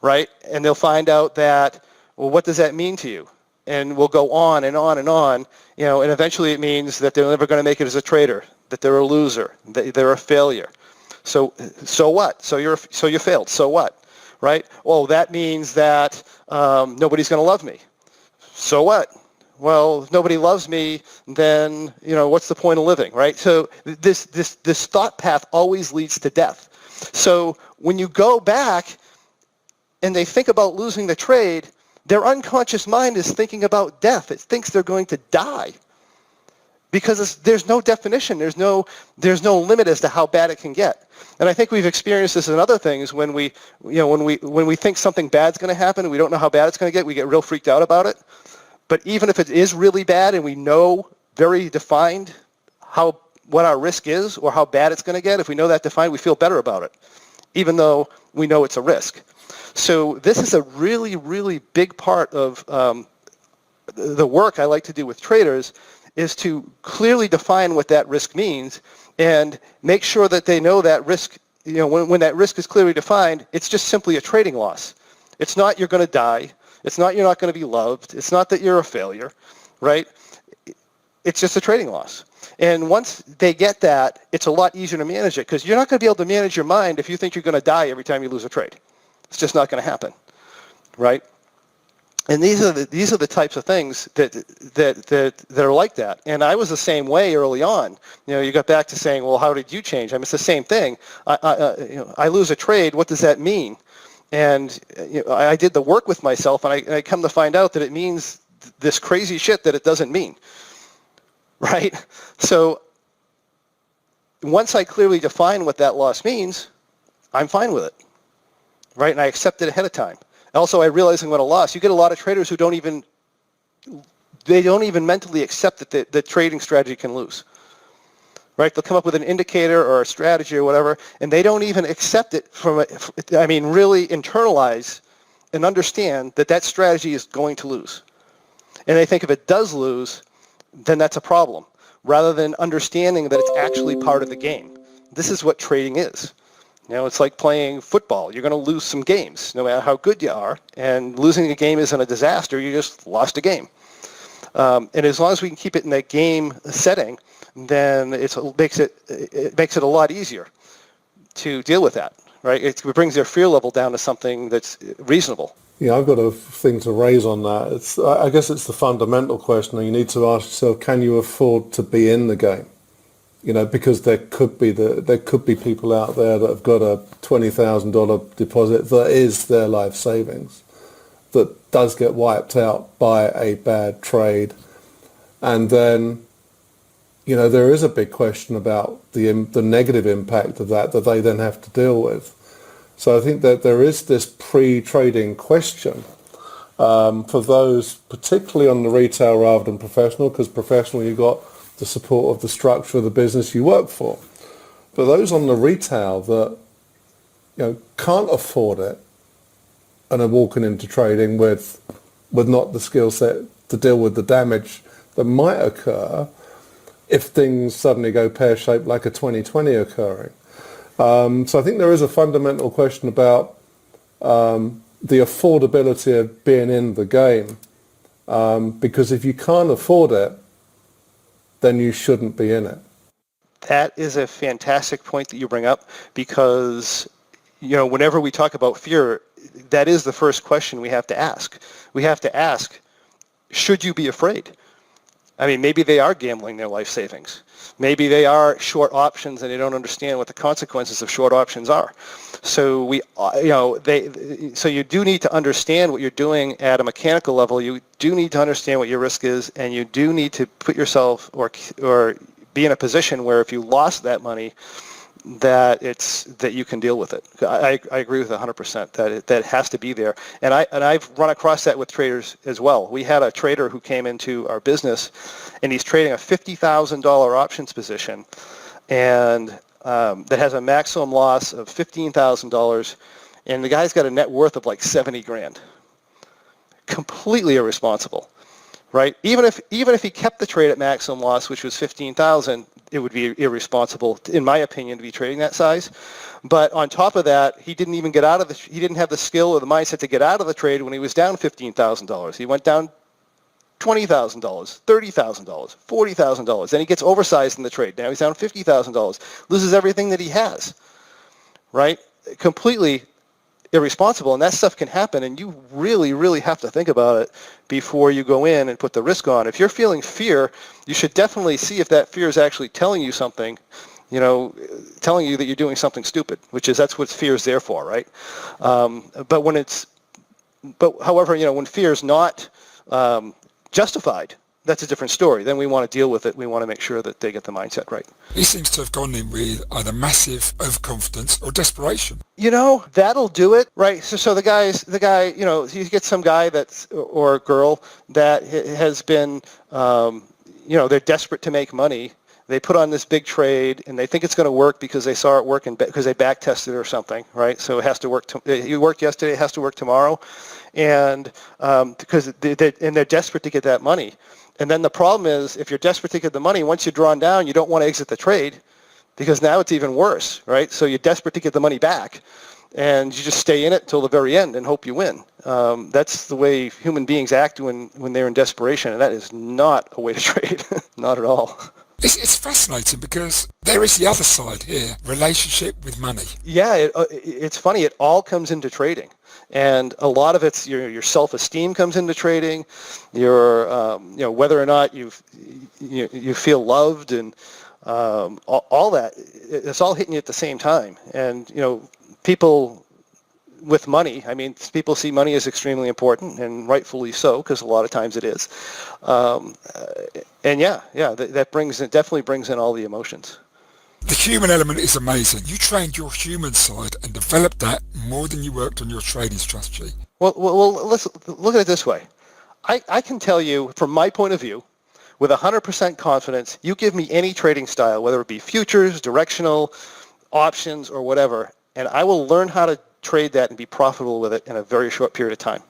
Right? And they'll find out that, well, what does that mean to you? And we'll go on and on and on, and eventually it means that they're never going to make it as a trader, that they're a loser, that they're a failure. So what? So you failed. So what? Right? Well, that means that nobody's going to love me. So what? Well, if nobody loves me, then, what's the point of living, right? So this thought path always leads to death. So when you go back and they think about losing the trade, their unconscious mind is thinking about death. It thinks they're going to die because there's no definition. There's no limit as to how bad it can get. And I think we've experienced this in other things when we think something bad's going to happen and we don't know how bad it's going to get, we get real freaked out about it. But even if it is really bad and we know very defined what our risk is or how bad it's going to get, if we know that defined, we feel better about it, even though we know it's a risk. So this is a really, really big part of the work I like to do with traders is to clearly define what that risk means and make sure that they know that risk, when that risk is clearly defined, it's just simply a trading loss. It's not you're going to die. It's not you're not going to be loved. It's not that you're a failure, right? It's just a trading loss. And once they get that, it's a lot easier to manage it because you're not going to be able to manage your mind if you think you're going to die every time you lose a trade. It's just not going to happen, right? And these are the types of things that are like that. And I was the same way early on. You got back to saying, well, how did you change? I mean, it's the same thing. I lose a trade. What does that mean? And I did the work with myself, and I come to find out that it means this crazy shit that it doesn't mean, right? So once I clearly define what that loss means, I'm fine with it, right? And I accept it ahead of time. Also, I realizing what a loss. You get a lot of traders who don't even mentally accept that the trading strategy can lose. Right? They'll come up with an indicator or a strategy or whatever, and they don't even accept it really internalize and understand that strategy is going to lose. And they think if it does lose, then that's a problem, rather than understanding that it's actually part of the game. This is what trading is. It's like playing football. You're going to lose some games, no matter how good you are. And losing a game isn't a disaster. You just lost a game. And as long as we can keep it in that game setting, then it makes it a lot easier to deal with that, right? It brings their fear level down to something that's reasonable. Yeah, I've got a thing to raise on that. I guess it's the fundamental question that you need to ask yourself: can you afford to be in the game? Because there could be people out there that have got a $20,000 deposit that is their life savings that does get wiped out by a bad trade, and then there is a big question about the negative impact of that they then have to deal with. So I think that there is this pre-trading question for those, particularly on the retail rather than professional, because professional you've got the support of the structure of the business you work for. But those on the retail that can't afford it and are walking into trading with not the skill set to deal with the damage that might occur if things suddenly go pear-shaped like a 2020 occurring. So I think there is a fundamental question about the affordability of being in the game, because if you can't afford it, then you shouldn't be in it. That is a fantastic point that you bring up, because whenever we talk about fear, that is the first question we have to ask. We have to ask, should you be afraid? I mean, maybe they are gambling their life savings. Maybe they are short options and they don't understand what the consequences of short options are. So so you do need to understand what you're doing at a mechanical level. You do need to understand what your risk is, and you do need to put yourself or be in a position where if you lost that money, that you can deal with it. I agree with 100% that has to be there, and I've run across that with traders as well. We had a trader who came into our business, and he's trading a $50,000 options position, and that has a maximum loss of $15,000, and the guy's got a net worth of like 70 grand. Completely irresponsible, right? Even if he kept the trade at maximum loss, which was 15,000. It would be irresponsible, in my opinion, to be trading that size. But on top of that, he didn't even he didn't have the skill or the mindset to get out of the trade when he was down $15,000. He went down $20,000, $30,000, $40,000. Then he gets oversized in the trade. Now he's down $50,000, loses everything that he has, right? Completely irresponsible, and that stuff can happen, and you really, really have to think about it before you go in and put the risk on. If you're feeling fear, you should definitely see if that fear is actually telling you something, telling you that you're doing something stupid, that's what fear is there for, right? However, when fear is not justified, that's a different story. Then we want to deal with it. We want to make sure that they get the mindset right. He seems to have gone in with either massive overconfidence or desperation. That'll do it, right? So the guy, you get some guy or girl that has been, they're desperate to make money. They put on this big trade, and they think it's going to work because they saw it work and because they back tested it or something, right? So it has to work. You worked yesterday, it has to work tomorrow, and because they're desperate to get that money. And then the problem is, if you're desperate to get the money, once you're drawn down, you don't want to exit the trade because now it's even worse, right? So you're desperate to get the money back. and you just stay in it till the very end and hope you win. That's the way human beings act when they're in desperation, and that is not a way to trade. Not at all. It's fascinating because there is the other side here, relationship with money. Yeah, it's funny. It all comes into trading. And a lot of it's your self-esteem comes into trading, your whether or not you feel loved, and all that. It's all hitting you at the same time. And people with money, I mean, people see money as extremely important, and rightfully so, because a lot of times it is. And that definitely brings in all the emotions. The human element is amazing. You trained your human side and developed that more than you worked on your trading strategy. Well, let's look at it this way. I can tell you, from my point of view, with 100% confidence, you give me any trading style, whether it be futures, directional, options, or whatever, and I will learn how to trade that and be profitable with it in a very short period of time.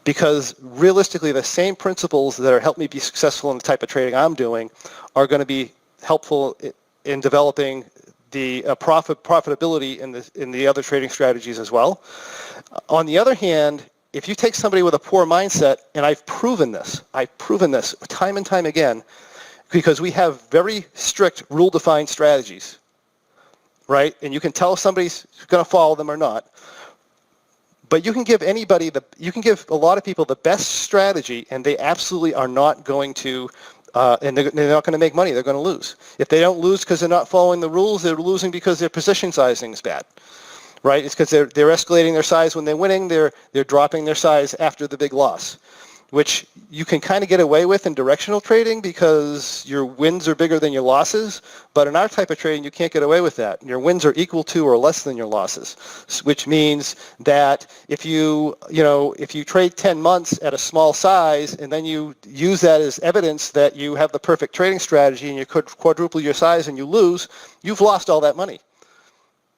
Because realistically, the same principles that are helping me be successful in the type of trading I'm doing are going to be helpful in developing the profitability in the other trading strategies as well. On the other hand, if you take somebody with a poor mindset, and I've proven this time and time again, because we have very strict rule-defined strategies, right? And you can tell if somebody's going to follow them or not. But you can give a lot of people the best strategy, and they absolutely are not going to. And they're not going to make money. They're going to lose. If they don't lose because they're not following the rules, they're losing because their position sizing is bad, right? It's because they're escalating their size when they're winning. They're dropping their size after the big loss, which you can kind of get away with in directional trading because your wins are bigger than your losses. But in our type of trading, you can't get away with that. Your wins are equal to or less than your losses, which means that if you trade 10 months at a small size and then you use that as evidence that you have the perfect trading strategy and you could quadruple your size and you lose, you've lost all that money.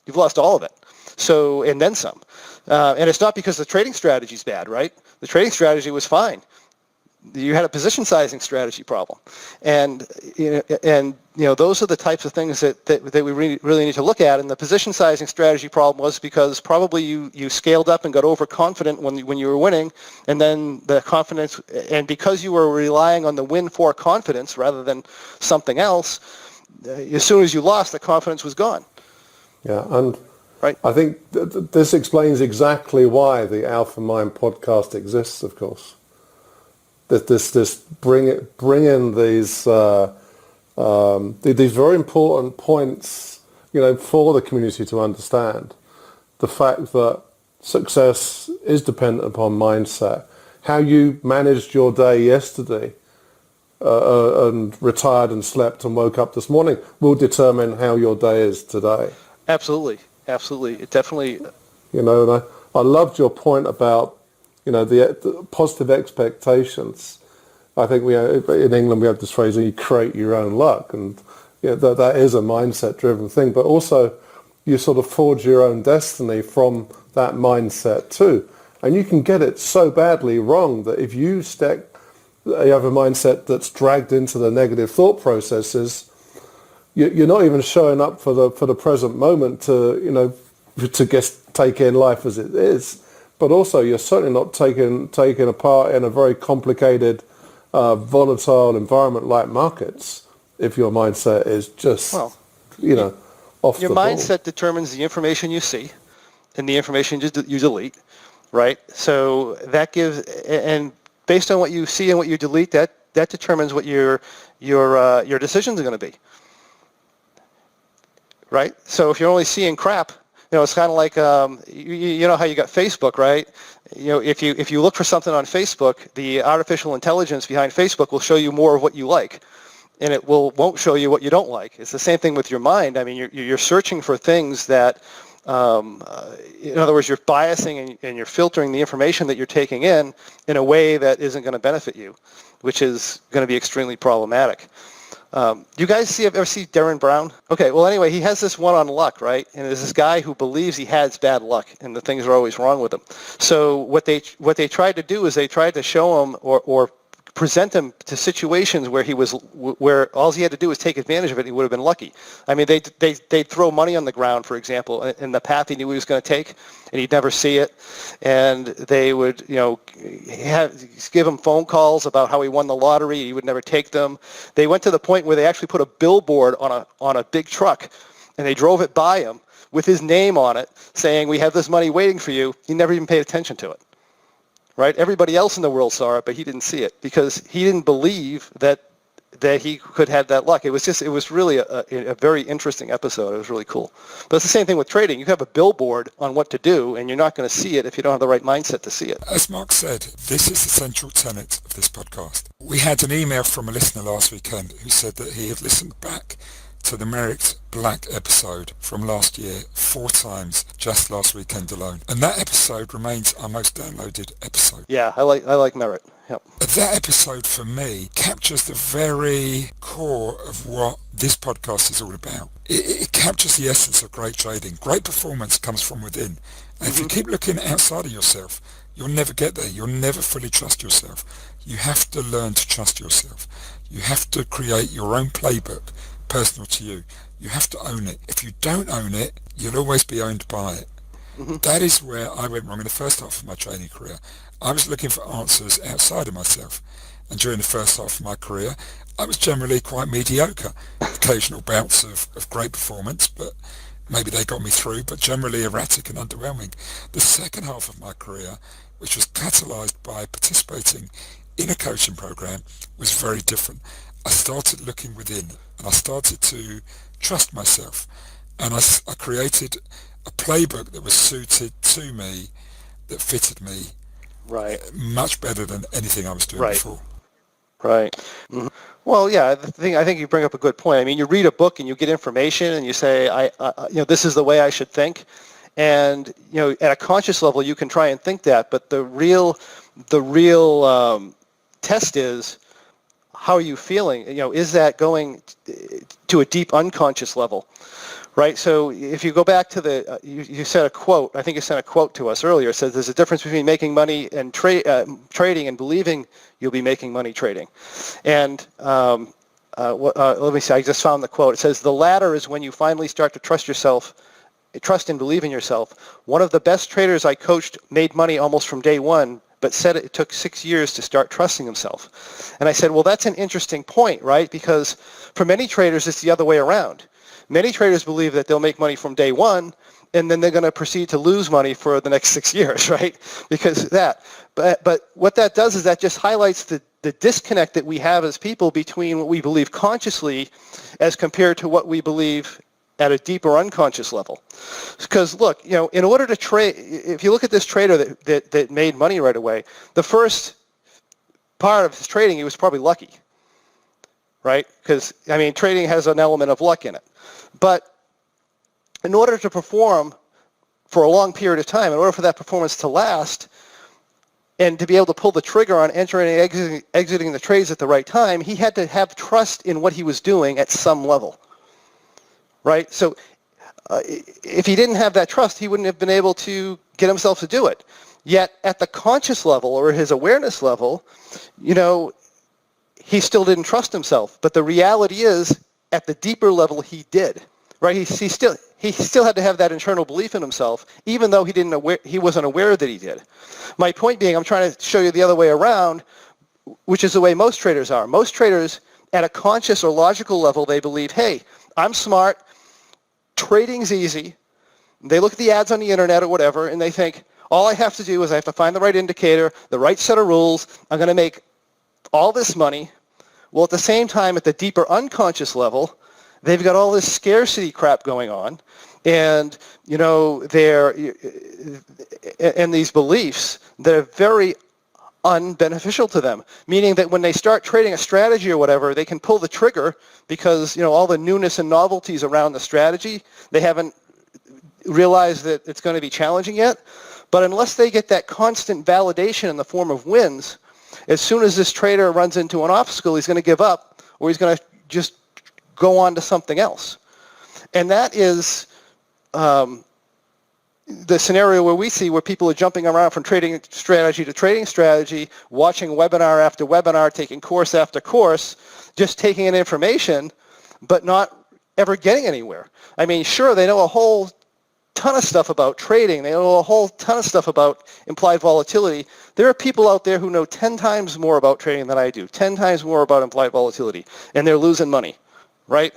You've lost all of it. So, and then some. And it's not because the trading strategy is bad, right? The trading strategy was fine. You had a position sizing strategy problem, and those are the types of things that we really need to look at. And the position sizing strategy problem was because probably you scaled up and got overconfident when you were winning, and then the confidence, and because you were relying on the win for confidence rather than something else, as soon as you lost, the confidence was gone. Yeah, and right. I think this explains exactly why the AlphaMind podcast exists. Of course. This bring in these very important points, for the community to understand. The fact that success is dependent upon mindset. How you managed your day yesterday and retired and slept and woke up this morning will determine how your day is today. Absolutely. It definitely. And I loved your point about the positive expectations. I think in England we have this phrase, you create your own luck, and that is a mindset-driven thing. But also, you sort of forge your own destiny from that mindset too. And you can get it so badly wrong that if you have a mindset that's dragged into the negative thought processes, you're not even showing up for the present moment to take in life as it is. But also, you're certainly not taking a part in a very complicated, volatile environment like markets if your mindset is just, off the ball. Your mindset determines the information you see and the information you delete, right? So that gives, and based on what you see and what you delete, that determines what your decisions are going to be, right? So if you're only seeing crap, it's kind of like, you know how you got Facebook, right? If you look for something on Facebook, the artificial intelligence behind Facebook will show you more of what you like, and it won't show you what you don't like. It's the same thing with your mind. I mean, you're searching for things that, in other words, you're biasing and you're filtering the information that you're taking in a way that isn't going to benefit you, which is going to be extremely problematic. You guys ever see Darren Brown? Okay, well anyway, he has this one on luck, right? And there's this guy who believes he has bad luck and the things are always wrong with him. So what they tried to do is they tried to show him or present him to situations where all he had to do was take advantage of it, and he would have been lucky. I mean, they'd throw money on the ground, for example, in the path he knew he was going to take, and he'd never see it. And they would, give him phone calls about how he won the lottery. He would never take them. They went to the point where they actually put a billboard on a big truck, and they drove it by him with his name on it, saying, "We have this money waiting for you." He never even paid attention to it. Right? Everybody else in the world saw it, but he didn't see it because he didn't believe that he could have that luck. It was really a very interesting episode. It was really cool. But it's the same thing with trading. You have a billboard on what to do, and you're not going to see it if you don't have the right mindset to see it. As Mark said, this is the central tenet of this podcast. We had an email from a listener last weekend who said that he had listened back to the Merrick Black episode from last year 4 times just last weekend alone. And that episode remains our most downloaded episode. Yeah, I like Merritt. Yep. That episode for me captures the very core of what this podcast is all about. It captures the essence of great trading. Great performance comes from within. And if you keep looking outside of yourself, you'll never get there. You'll never fully trust yourself. You have to learn to trust yourself. You have to create your own playbook personal to you. You have to own it. If you don't own it, you'll always be owned by it. That is where I went wrong in the first half of my training career. I was looking for answers outside of myself. And during the first half of my career, I was generally quite mediocre. Occasional bouts of great performance, but maybe they got me through, but generally erratic and underwhelming. The second half of my career, which was catalyzed by participating in a coaching program, was very different. I started looking within, and I started to trust myself, and I created a playbook that was suited to me, that fitted me, right, much better than anything I was doing before. Right. Mm-hmm. Well, yeah, I think you bring up a good point. I mean, you read a book and you get information, and you say, this is the way I should think, and at a conscious level, you can try and think that, but the real test is, how are you feeling? Is that going to a deep unconscious level, right? So if you go back to you said a quote, I think you sent a quote to us earlier. It says there's a difference between making money and trading and believing you'll be making money trading. And let me see, I just found the quote. It says, the latter is when you finally start to trust and believe in yourself. One of the best traders I coached made money almost from day one, but said it took 6 years to start trusting himself. And I said, well, that's an interesting point, right? Because for many traders, it's the other way around. Many traders believe that they'll make money from day one, and then they're going to proceed to lose money for the next 6 years, right? Because of that. But what that does is that just highlights the disconnect that we have as people between what we believe consciously as compared to what we believe at a deeper unconscious level. Because look, in order to trade, if you look at this trader that made money right away, the first part of his trading, he was probably lucky, right? Because, trading has an element of luck in it. But in order to perform for a long period of time, in order for that performance to last, and to be able to pull the trigger on entering and exiting the trades at the right time, he had to have trust in what he was doing at some level. Right? So if he didn't have that trust, he wouldn't have been able to get himself to do it. Yet at the conscious level or his awareness level, he still didn't trust himself. But the reality is, at the deeper level, he did. Right? He still had to have that internal belief in himself, even though he wasn't aware that he did. My point being, I'm trying to show you the other way around, which is the way most traders are. Most traders, at a conscious or logical level, they believe, hey, I'm smart. Trading's easy. They look at the ads on the internet or whatever, and they think, all I have to do is I have to find the right indicator, the right set of rules. I'm going to make all this money. Well, at the same time, at the deeper unconscious level, they've got all this scarcity crap going on, and and these beliefs that are very unbeneficial to them, meaning that when they start trading a strategy or whatever, they can pull the trigger because all the newness and novelties around the strategy, they haven't realized that it's going to be challenging yet. But unless they get that constant validation in the form of wins, as soon as this trader runs into an obstacle, he's going to give up, or he's going to just go on to something else. And that is the scenario where we see where people are jumping around from trading strategy to trading strategy, watching webinar after webinar, taking course after course, just taking in information, but not ever getting anywhere. I mean, sure, they know a whole ton of stuff about trading. They know a whole ton of stuff about implied volatility. There are people out there who know 10 times more about trading than I do, 10 times more about implied volatility, and they're losing money, right?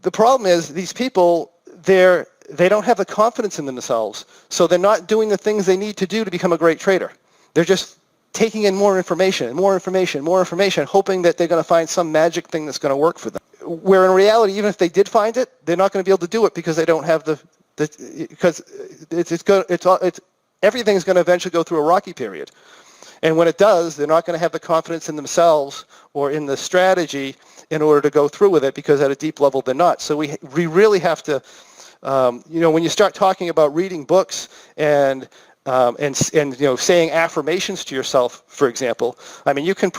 The problem is these people, they don't have the confidence in themselves, so they're not doing the things they need to do to become a great trader. They're just taking in more information, hoping that they're going to find some magic thing that's going to work for them. Where in reality, even if they did find it, they're not going to be able to do it because they don't have because everything's going to eventually go through a rocky period. And when it does, they're not going to have the confidence in themselves or in the strategy in order to go through with it, because at a deep level they're not. So we really have to, when you start talking about reading books and saying affirmations to yourself, for example, I mean, you can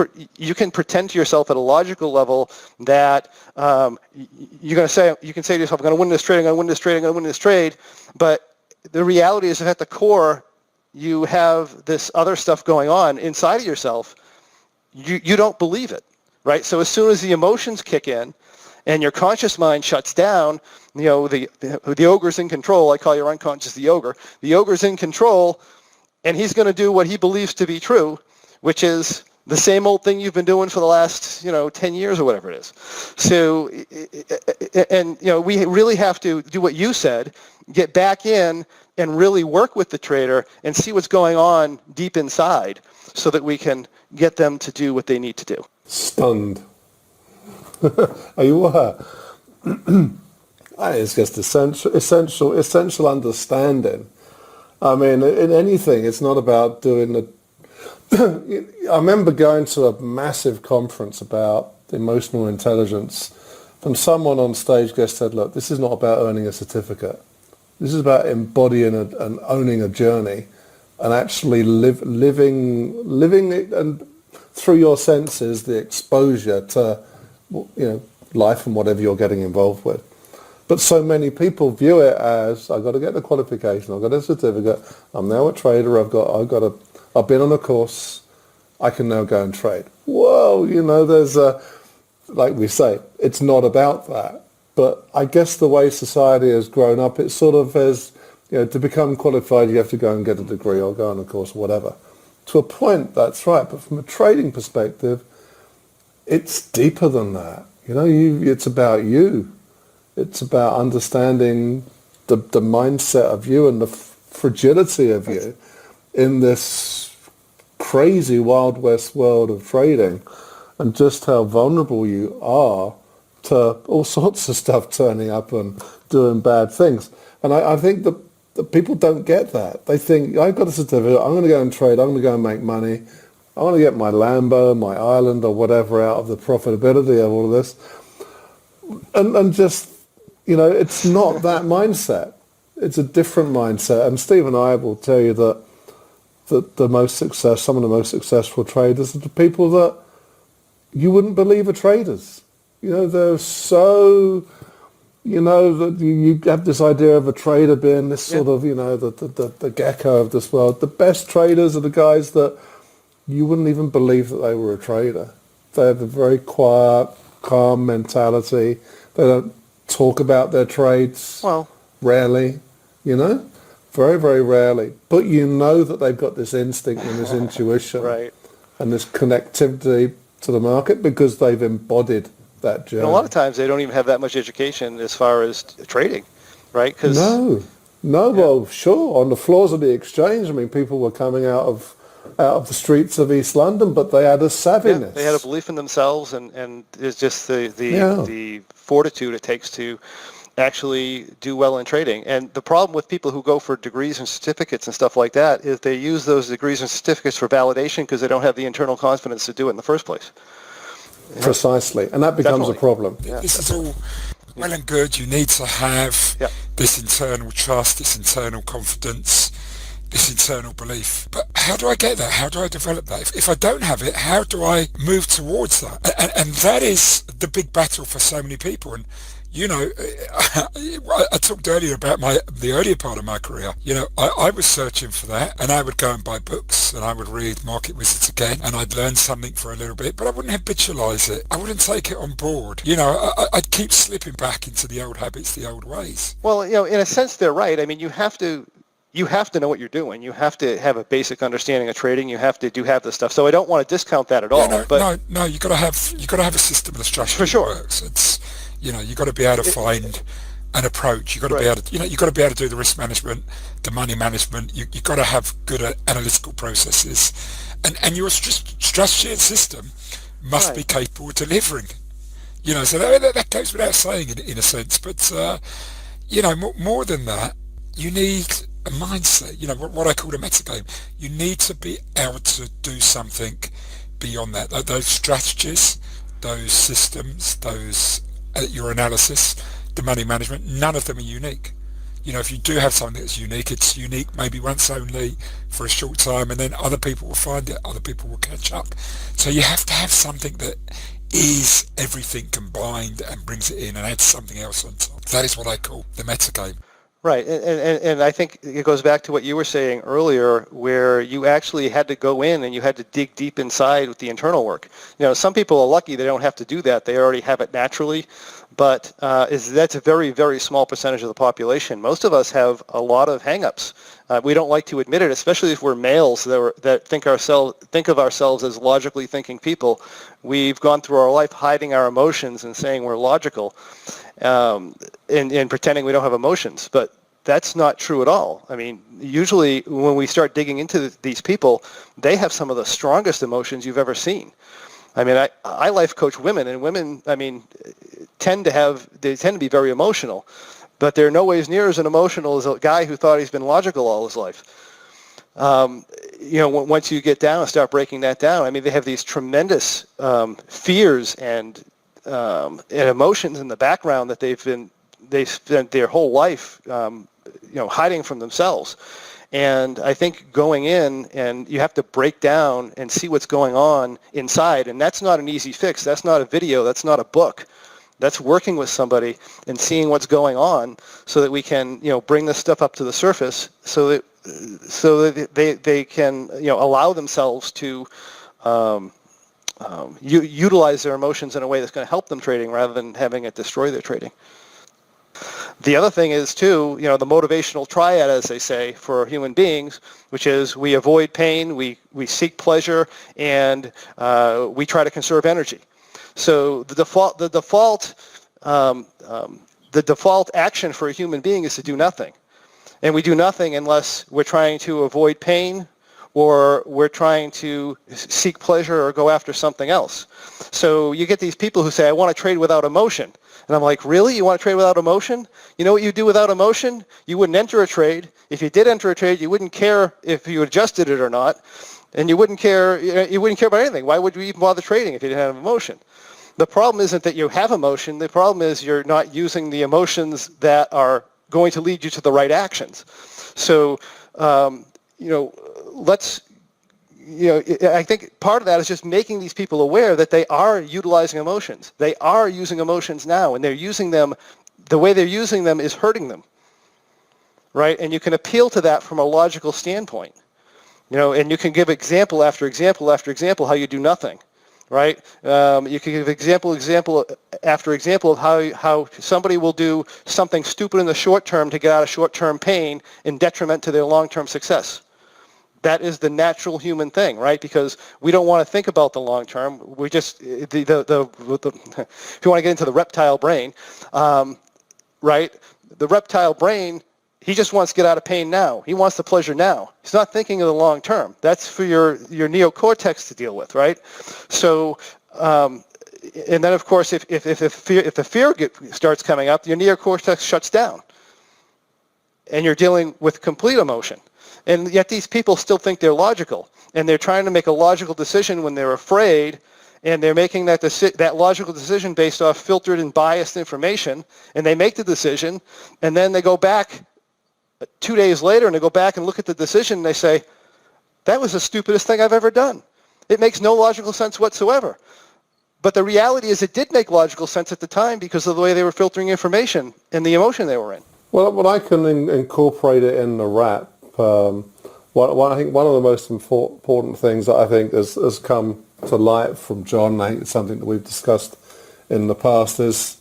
pretend to yourself at a logical level that you can say to yourself, I'm going to win this trade, I'm going to win this trade, I'm going to win this trade, but the reality is that at the core, you have this other stuff going on inside of yourself. You don't believe it, right? So as soon as the emotions kick in and your conscious mind shuts down, the ogre's in control. I call your unconscious the ogre. The ogre's in control, and he's going to do what he believes to be true, which is the same old thing you've been doing for the last 10 years or whatever it is. So, we really have to do what you said, get back in and really work with the trader and see what's going on deep inside so that we can get them to do what they need to do. Stunned. Are you what? It's just essential understanding. I mean, in anything, it's not about doing the... I remember going to a massive conference about emotional intelligence, and someone on stage just said, look, this is not about earning a certificate. This is about embodying and owning a journey and actually living it, and through your senses, the exposure to life and whatever you're getting involved with. But so many people view it as, I've got to get the qualification, I've got a certificate, I'm now a trader, I've been on a course, I can now go and trade. Whoa, there's like we say, it's not about that. But I guess the way society has grown up, it's sort of as, to become qualified, you have to go and get a degree or go on a course or whatever. To a point, that's right. But from a trading perspective, it's deeper than that. It's about you. It's about understanding the mindset of you and the fragility of you in this crazy Wild West world of trading, and just how vulnerable you are to all sorts of stuff turning up and doing bad things. And I think that people don't get that. They think, I've got a certificate, I'm going to go and trade, I'm going to go and make money, I want to get my Lambo, my island or whatever out of the profitability of all of this. And just, it's not that mindset. It's a different mindset. And Steve and I will tell you that some of the most successful traders are the people that you wouldn't believe are traders. They're so, that you have this idea of a trader being this sort of, the gecko of this world. The best traders are the guys that you wouldn't even believe that they were a trader. They have a very quiet, calm mentality. They don't talk about their trades. Well, rarely, very, very rarely. But that they've got this instinct and this intuition, right, and this connectivity to the market because they've embodied that journey. And a lot of times they don't even have that much education as far as trading, right? No. Well, sure. On the floors of the exchange, people were coming out of the streets of East London, but they had a savviness. Yeah, they had a belief in themselves, and it's just the fortitude it takes to actually do well in trading. And the problem with people who go for degrees and certificates and stuff like that is they use those degrees and certificates for validation because they don't have the internal confidence to do it in the first place. Precisely, and that becomes a problem. Yeah. This is all well and good. You need to have this internal trust, this internal confidence, this internal belief. But how do I get that? How do I develop that? If I don't have it, how do I move towards that? And that is the big battle for so many people. And I talked earlier about the earlier part of my career. I was searching for that, and I would go and buy books, and I would read Market Wizards again, and I'd learn something for a little bit, but I wouldn't habitualize it. I wouldn't take it on board. I'd keep slipping back into the old habits, the old ways. Well, in a sense, they're right. I mean, you have to know what you're doing. You have to have a basic understanding of trading. You have to have this stuff. So I don't want to discount that at all. No. You got to have a system and a strategy for sure. That works. It's you got to be able to find an approach. You got to be able to you got to be able to do the risk management, the money management. You got to have good analytical processes, and your strategy and system must be capable of delivering. So that goes without saying in a sense. But more than that, you need a mindset, what I call a metagame. You need to be able to do something beyond that. Those strategies, those systems, your analysis, the money management, none of them are unique. If you do have something that's unique, it's unique maybe once only for a short time, and then other people will find it, other people will catch up. So you have to have something that is everything combined and brings it in and adds something else on top. That is what I call the metagame. Right, and I think it goes back to what you were saying earlier, where you actually had to go in and you had to dig deep inside with the internal work. Some people are lucky they don't have to do that; they already have it naturally. But that's a very, very small percentage of the population. Most of us have a lot of hang-ups. We don't like to admit it, especially if we're males that think of ourselves as logically thinking people. We've gone through our life hiding our emotions and saying we're logical, and pretending we don't have emotions. But that's not true at all. I mean, usually when we start digging into these people, they have some of the strongest emotions you've ever seen. I mean, I life coach women, and women, I mean, tend to be very emotional, but they're no ways near as emotional as a guy who thought he's been logical all his life. Once you get down and start breaking that down, I mean, they have these tremendous fears and emotions in the background that they spent their whole life, hiding from themselves. And I think going in, and you have to break down and see what's going on inside, and that's not an easy fix. That's not a video. That's not a book. That's working with somebody and seeing what's going on, so that we can, bring this stuff up to the surface, so that they can, allow themselves to utilize their emotions in a way that's going to help them trading, rather than having it destroy their trading. The other thing is, too, the motivational triad, as they say, for human beings, which is we avoid pain, we seek pleasure, and we try to conserve energy. So the default action for a human being is to do nothing. And we do nothing unless we're trying to avoid pain, or we're trying to seek pleasure or go after something else. So you get these people who say, I want to trade without emotion. And I'm like, really? You want to trade without emotion? You know what you do without emotion? You wouldn't enter a trade. If you did enter a trade, you wouldn't care if you adjusted it or not. And you wouldn't care about anything. Why would you even bother trading if you didn't have emotion? The problem isn't that you have emotion. The problem is you're not using the emotions that are going to lead you to the right actions. So, I think part of that is just making these people aware that they are utilizing emotions. They are using emotions now, and they're using them, the way they're using them is hurting them, right? And you can appeal to that from a logical standpoint, and you can give example after example after example how you do nothing, right? You can give example after example of how somebody will do something stupid in the short term to get out of short-term pain in detriment to their long-term success. That is the natural human thing, right? Because we don't want to think about the long term. We just if you want to get into the reptile brain, right? The reptile brain, he just wants to get out of pain now. He wants the pleasure now. He's not thinking of the long term. That's for your neocortex to deal with, right? So, and then of course, if the fear starts coming up, your neocortex shuts down, and you're dealing with complete emotion. And yet these people still think they're logical, and they're trying to make a logical decision when they're afraid, and they're making that logical decision based off filtered and biased information, and they make the decision, and then they go back 2 days later, and they go back and look at the decision, and they say, that was the stupidest thing I've ever done. It makes no logical sense whatsoever. But the reality is it did make logical sense at the time because of the way they were filtering information and the emotion they were in. Well, I can incorporate it in the wrap. I think one of the most important things that I think has come to light from John, I think it's something that we've discussed in the past, is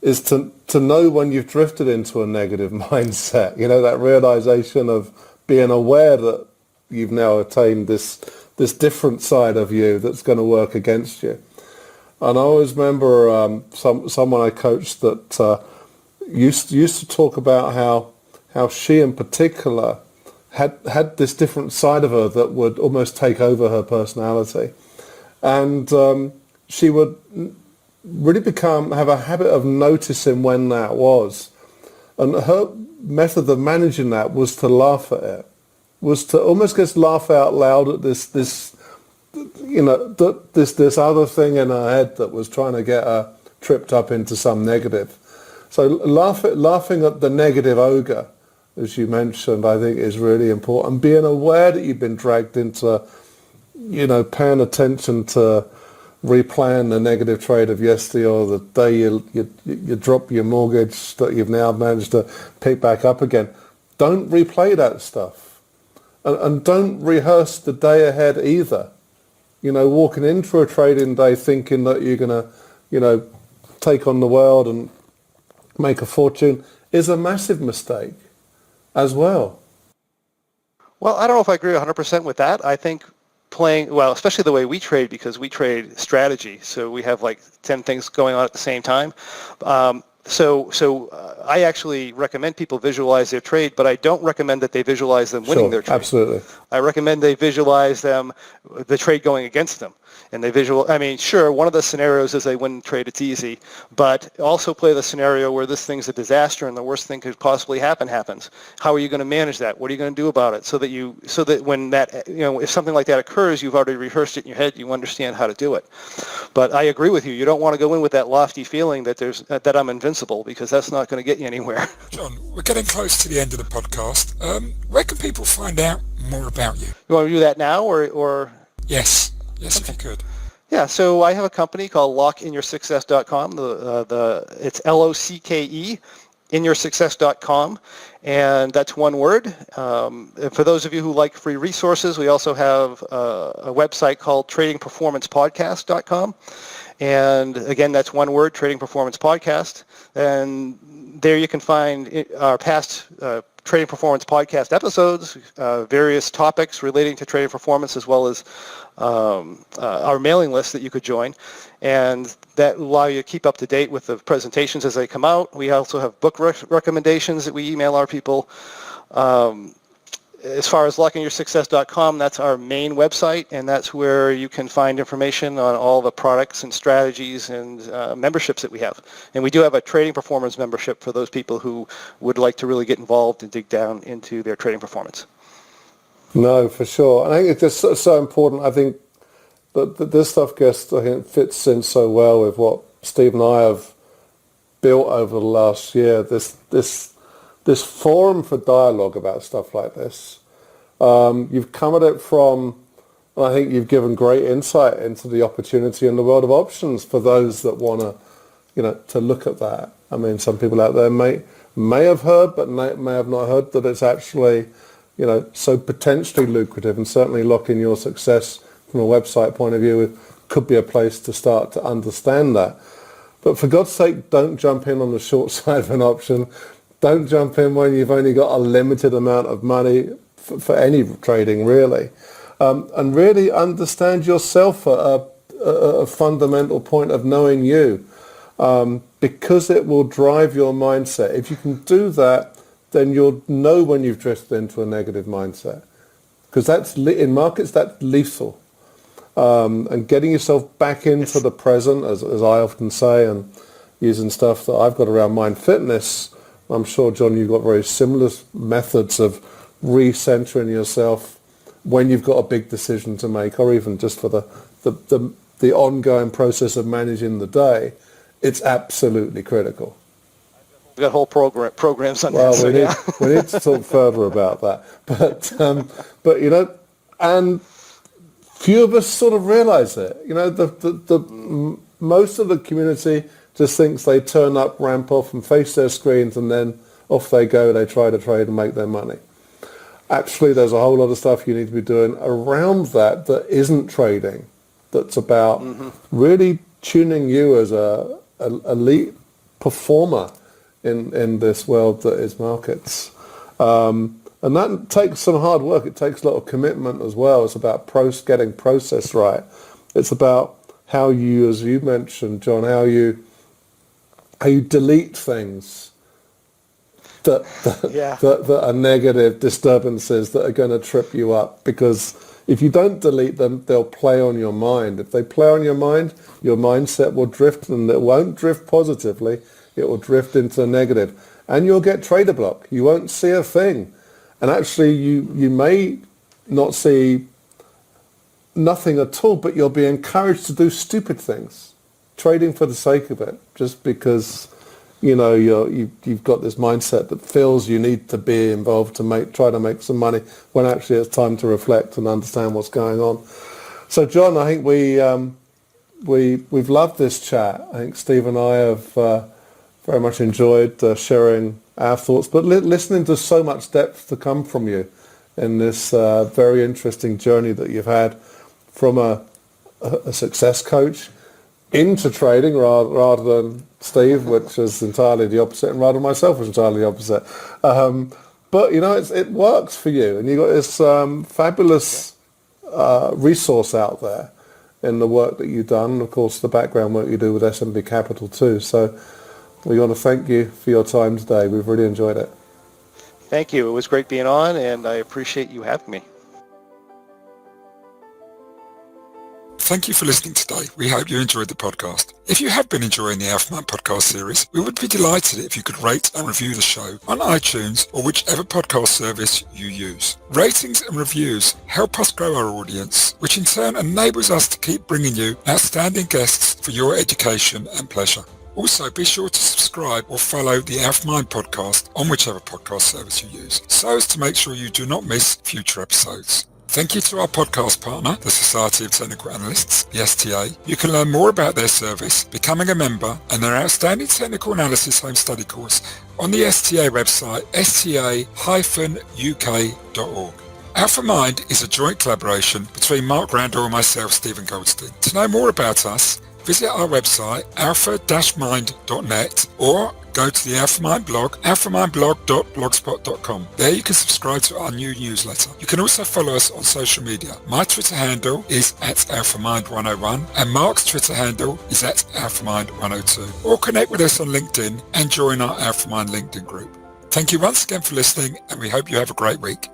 to know when you've drifted into a negative mindset. You know, that realization of being aware that you've now attained this different side of you that's going to work against you. And I always remember someone I coached that used to talk about how she in particular had this different side of her that would almost take over her personality. And she would really have a habit of noticing when that was. And her method of managing that was to laugh at it, was to almost just laugh out loud at this other thing in her head that was trying to get her tripped up into some negative. So laughing at the negative ogre, as you mentioned, I think is really important. Being aware that you've been dragged into, paying attention to replaying the negative trade of yesterday, or the day you drop your mortgage that you've now managed to pick back up again. Don't replay that stuff. And don't rehearse the day ahead either. Walking into a trading day thinking that you're going to, take on the world and make a fortune is a massive mistake as well. Well, I don't know if I agree 100% with that. I think especially the way we trade, because we trade strategy, so we have like 10 things going on at the same time. So I actually recommend people visualize their trade, but I don't recommend that they visualize them winning their trade. Absolutely. I recommend they visualize the trade going against them. And sure, one of the scenarios is they win the trade, it's easy, but also play the scenario where this thing's a disaster and the worst thing could possibly happens. How are you going to manage that? What are you going to do about it so that when that, if something like that occurs, you've already rehearsed it in your head, you understand how to do it. But I agree with you. You don't want to go in with that lofty feeling that I'm invincible, because that's not going to get you anywhere. John, we're getting close to the end of the podcast. Where can people find out more about you? You want to do that now or? Yes, if you could. Yeah, so I have a company called lockeinyoursuccess.com. It's LOCKE, inyoursuccess.com, and that's one word. For those of you who like free resources, we also have a website called tradingperformancepodcast.com. And again, that's one word, Trading Performance Podcast. And there you can find our past Trading Performance Podcast episodes, various topics relating to trading performance, as well as our mailing list that you could join. And that will allow you to keep up to date with the presentations as they come out. We also have book recommendations that we email our people. As far as lockeinyoursuccess.com, that's our main website, and that's where you can find information on all the products and strategies and memberships that we have. And we do have a trading performance membership for those people who would like to really get involved and dig down into their trading performance. No, for sure. I think it's just so important. I think that this stuff fits in so well with what Steve and I have built over the last year. This forum for dialogue about stuff like this. You've come at it from, and I think you've given great insight into the opportunity in the world of options for those that want to look at that. I mean, some people out there may have heard, but may have not heard that it's actually, so potentially lucrative, and certainly Locking Your Success from a website point of view could be a place to start to understand that. But for God's sake, don't jump in on the short side of an option. Don't jump in when you've only got a limited amount of money for any trading, really. And really understand yourself at a fundamental point of knowing you, because it will drive your mindset. If you can do that, then you'll know when you've drifted into a negative mindset, because in markets, that's lethal. And getting yourself back into the present, as I often say, and using stuff that I've got around mind fitness. I'm sure, John, you've got very similar methods of recentering yourself when you've got a big decision to make, or even just for the ongoing process of managing the day. It's absolutely critical. We've got whole programs on that. Well, we need to talk further about that. But and few of us sort of realize it. You know, most of the community just thinks they turn up, ramp off and face their screens and then off they go. They try to trade and make their money. Actually, there's a whole lot of stuff you need to be doing around that isn't trading, that's about really tuning you as a elite performer in this world that is markets. And that takes some hard work. It takes a lot of commitment as well. It's about getting process right. It's about how you, as you mentioned, John, how you delete things that are negative disturbances that are going to trip you up. Because if you don't delete them, they'll play on your mind. If they play on your mind, your mindset will drift, and it won't drift positively. It will drift into negative. And you'll get trader block. You won't see a thing. And actually, you may not see nothing at all, but you'll be encouraged to do stupid things, trading for the sake of it, just because you've got this mindset that feels you need to be involved to try to make some money, when actually it's time to reflect and understand what's going on. So, John, I think we've loved this chat. I think Steve and I have very much enjoyed sharing our thoughts, but listening to so much depth to come from you in this very interesting journey that you've had from a success coach into trading rather than Steve, which is entirely the opposite, and rather than myself, was entirely the opposite. But, it works for you, and you've got this fabulous resource out there in the work that you've done, and of course the background work you do with S&P Capital too. So we want to thank you for your time today. We've really enjoyed it. Thank you. It was great being on, and I appreciate you having me. Thank you for listening today. We hope you enjoyed the podcast. If you have been enjoying the AlphaMind Podcast series, we would be delighted if you could rate and review the show on iTunes or whichever podcast service you use. Ratings and reviews help us grow our audience, which in turn enables us to keep bringing you outstanding guests for your education and pleasure. Also, be sure to subscribe or follow the AlphaMind Podcast on whichever podcast service you use, so as to make sure you do not miss future episodes. Thank you to our podcast partner, the Society of Technical Analysts, the STA. You can learn more about their service, becoming a member, and their outstanding technical analysis home study course on the STA website, sta-uk.org. AlphaMind is a joint collaboration between Mark Randall and myself, Stephen Goldstein. To know more about us, visit our website, alpha-mind.net, or go to the AlphaMind blog, alphamindblog.blogspot.com. There you can subscribe to our new newsletter. You can also follow us on social media. My Twitter handle is @AlphaMind101, and Mark's Twitter handle is @AlphaMind102. Or connect with us on LinkedIn and join our AlphaMind LinkedIn group. Thank you once again for listening, and we hope you have a great week.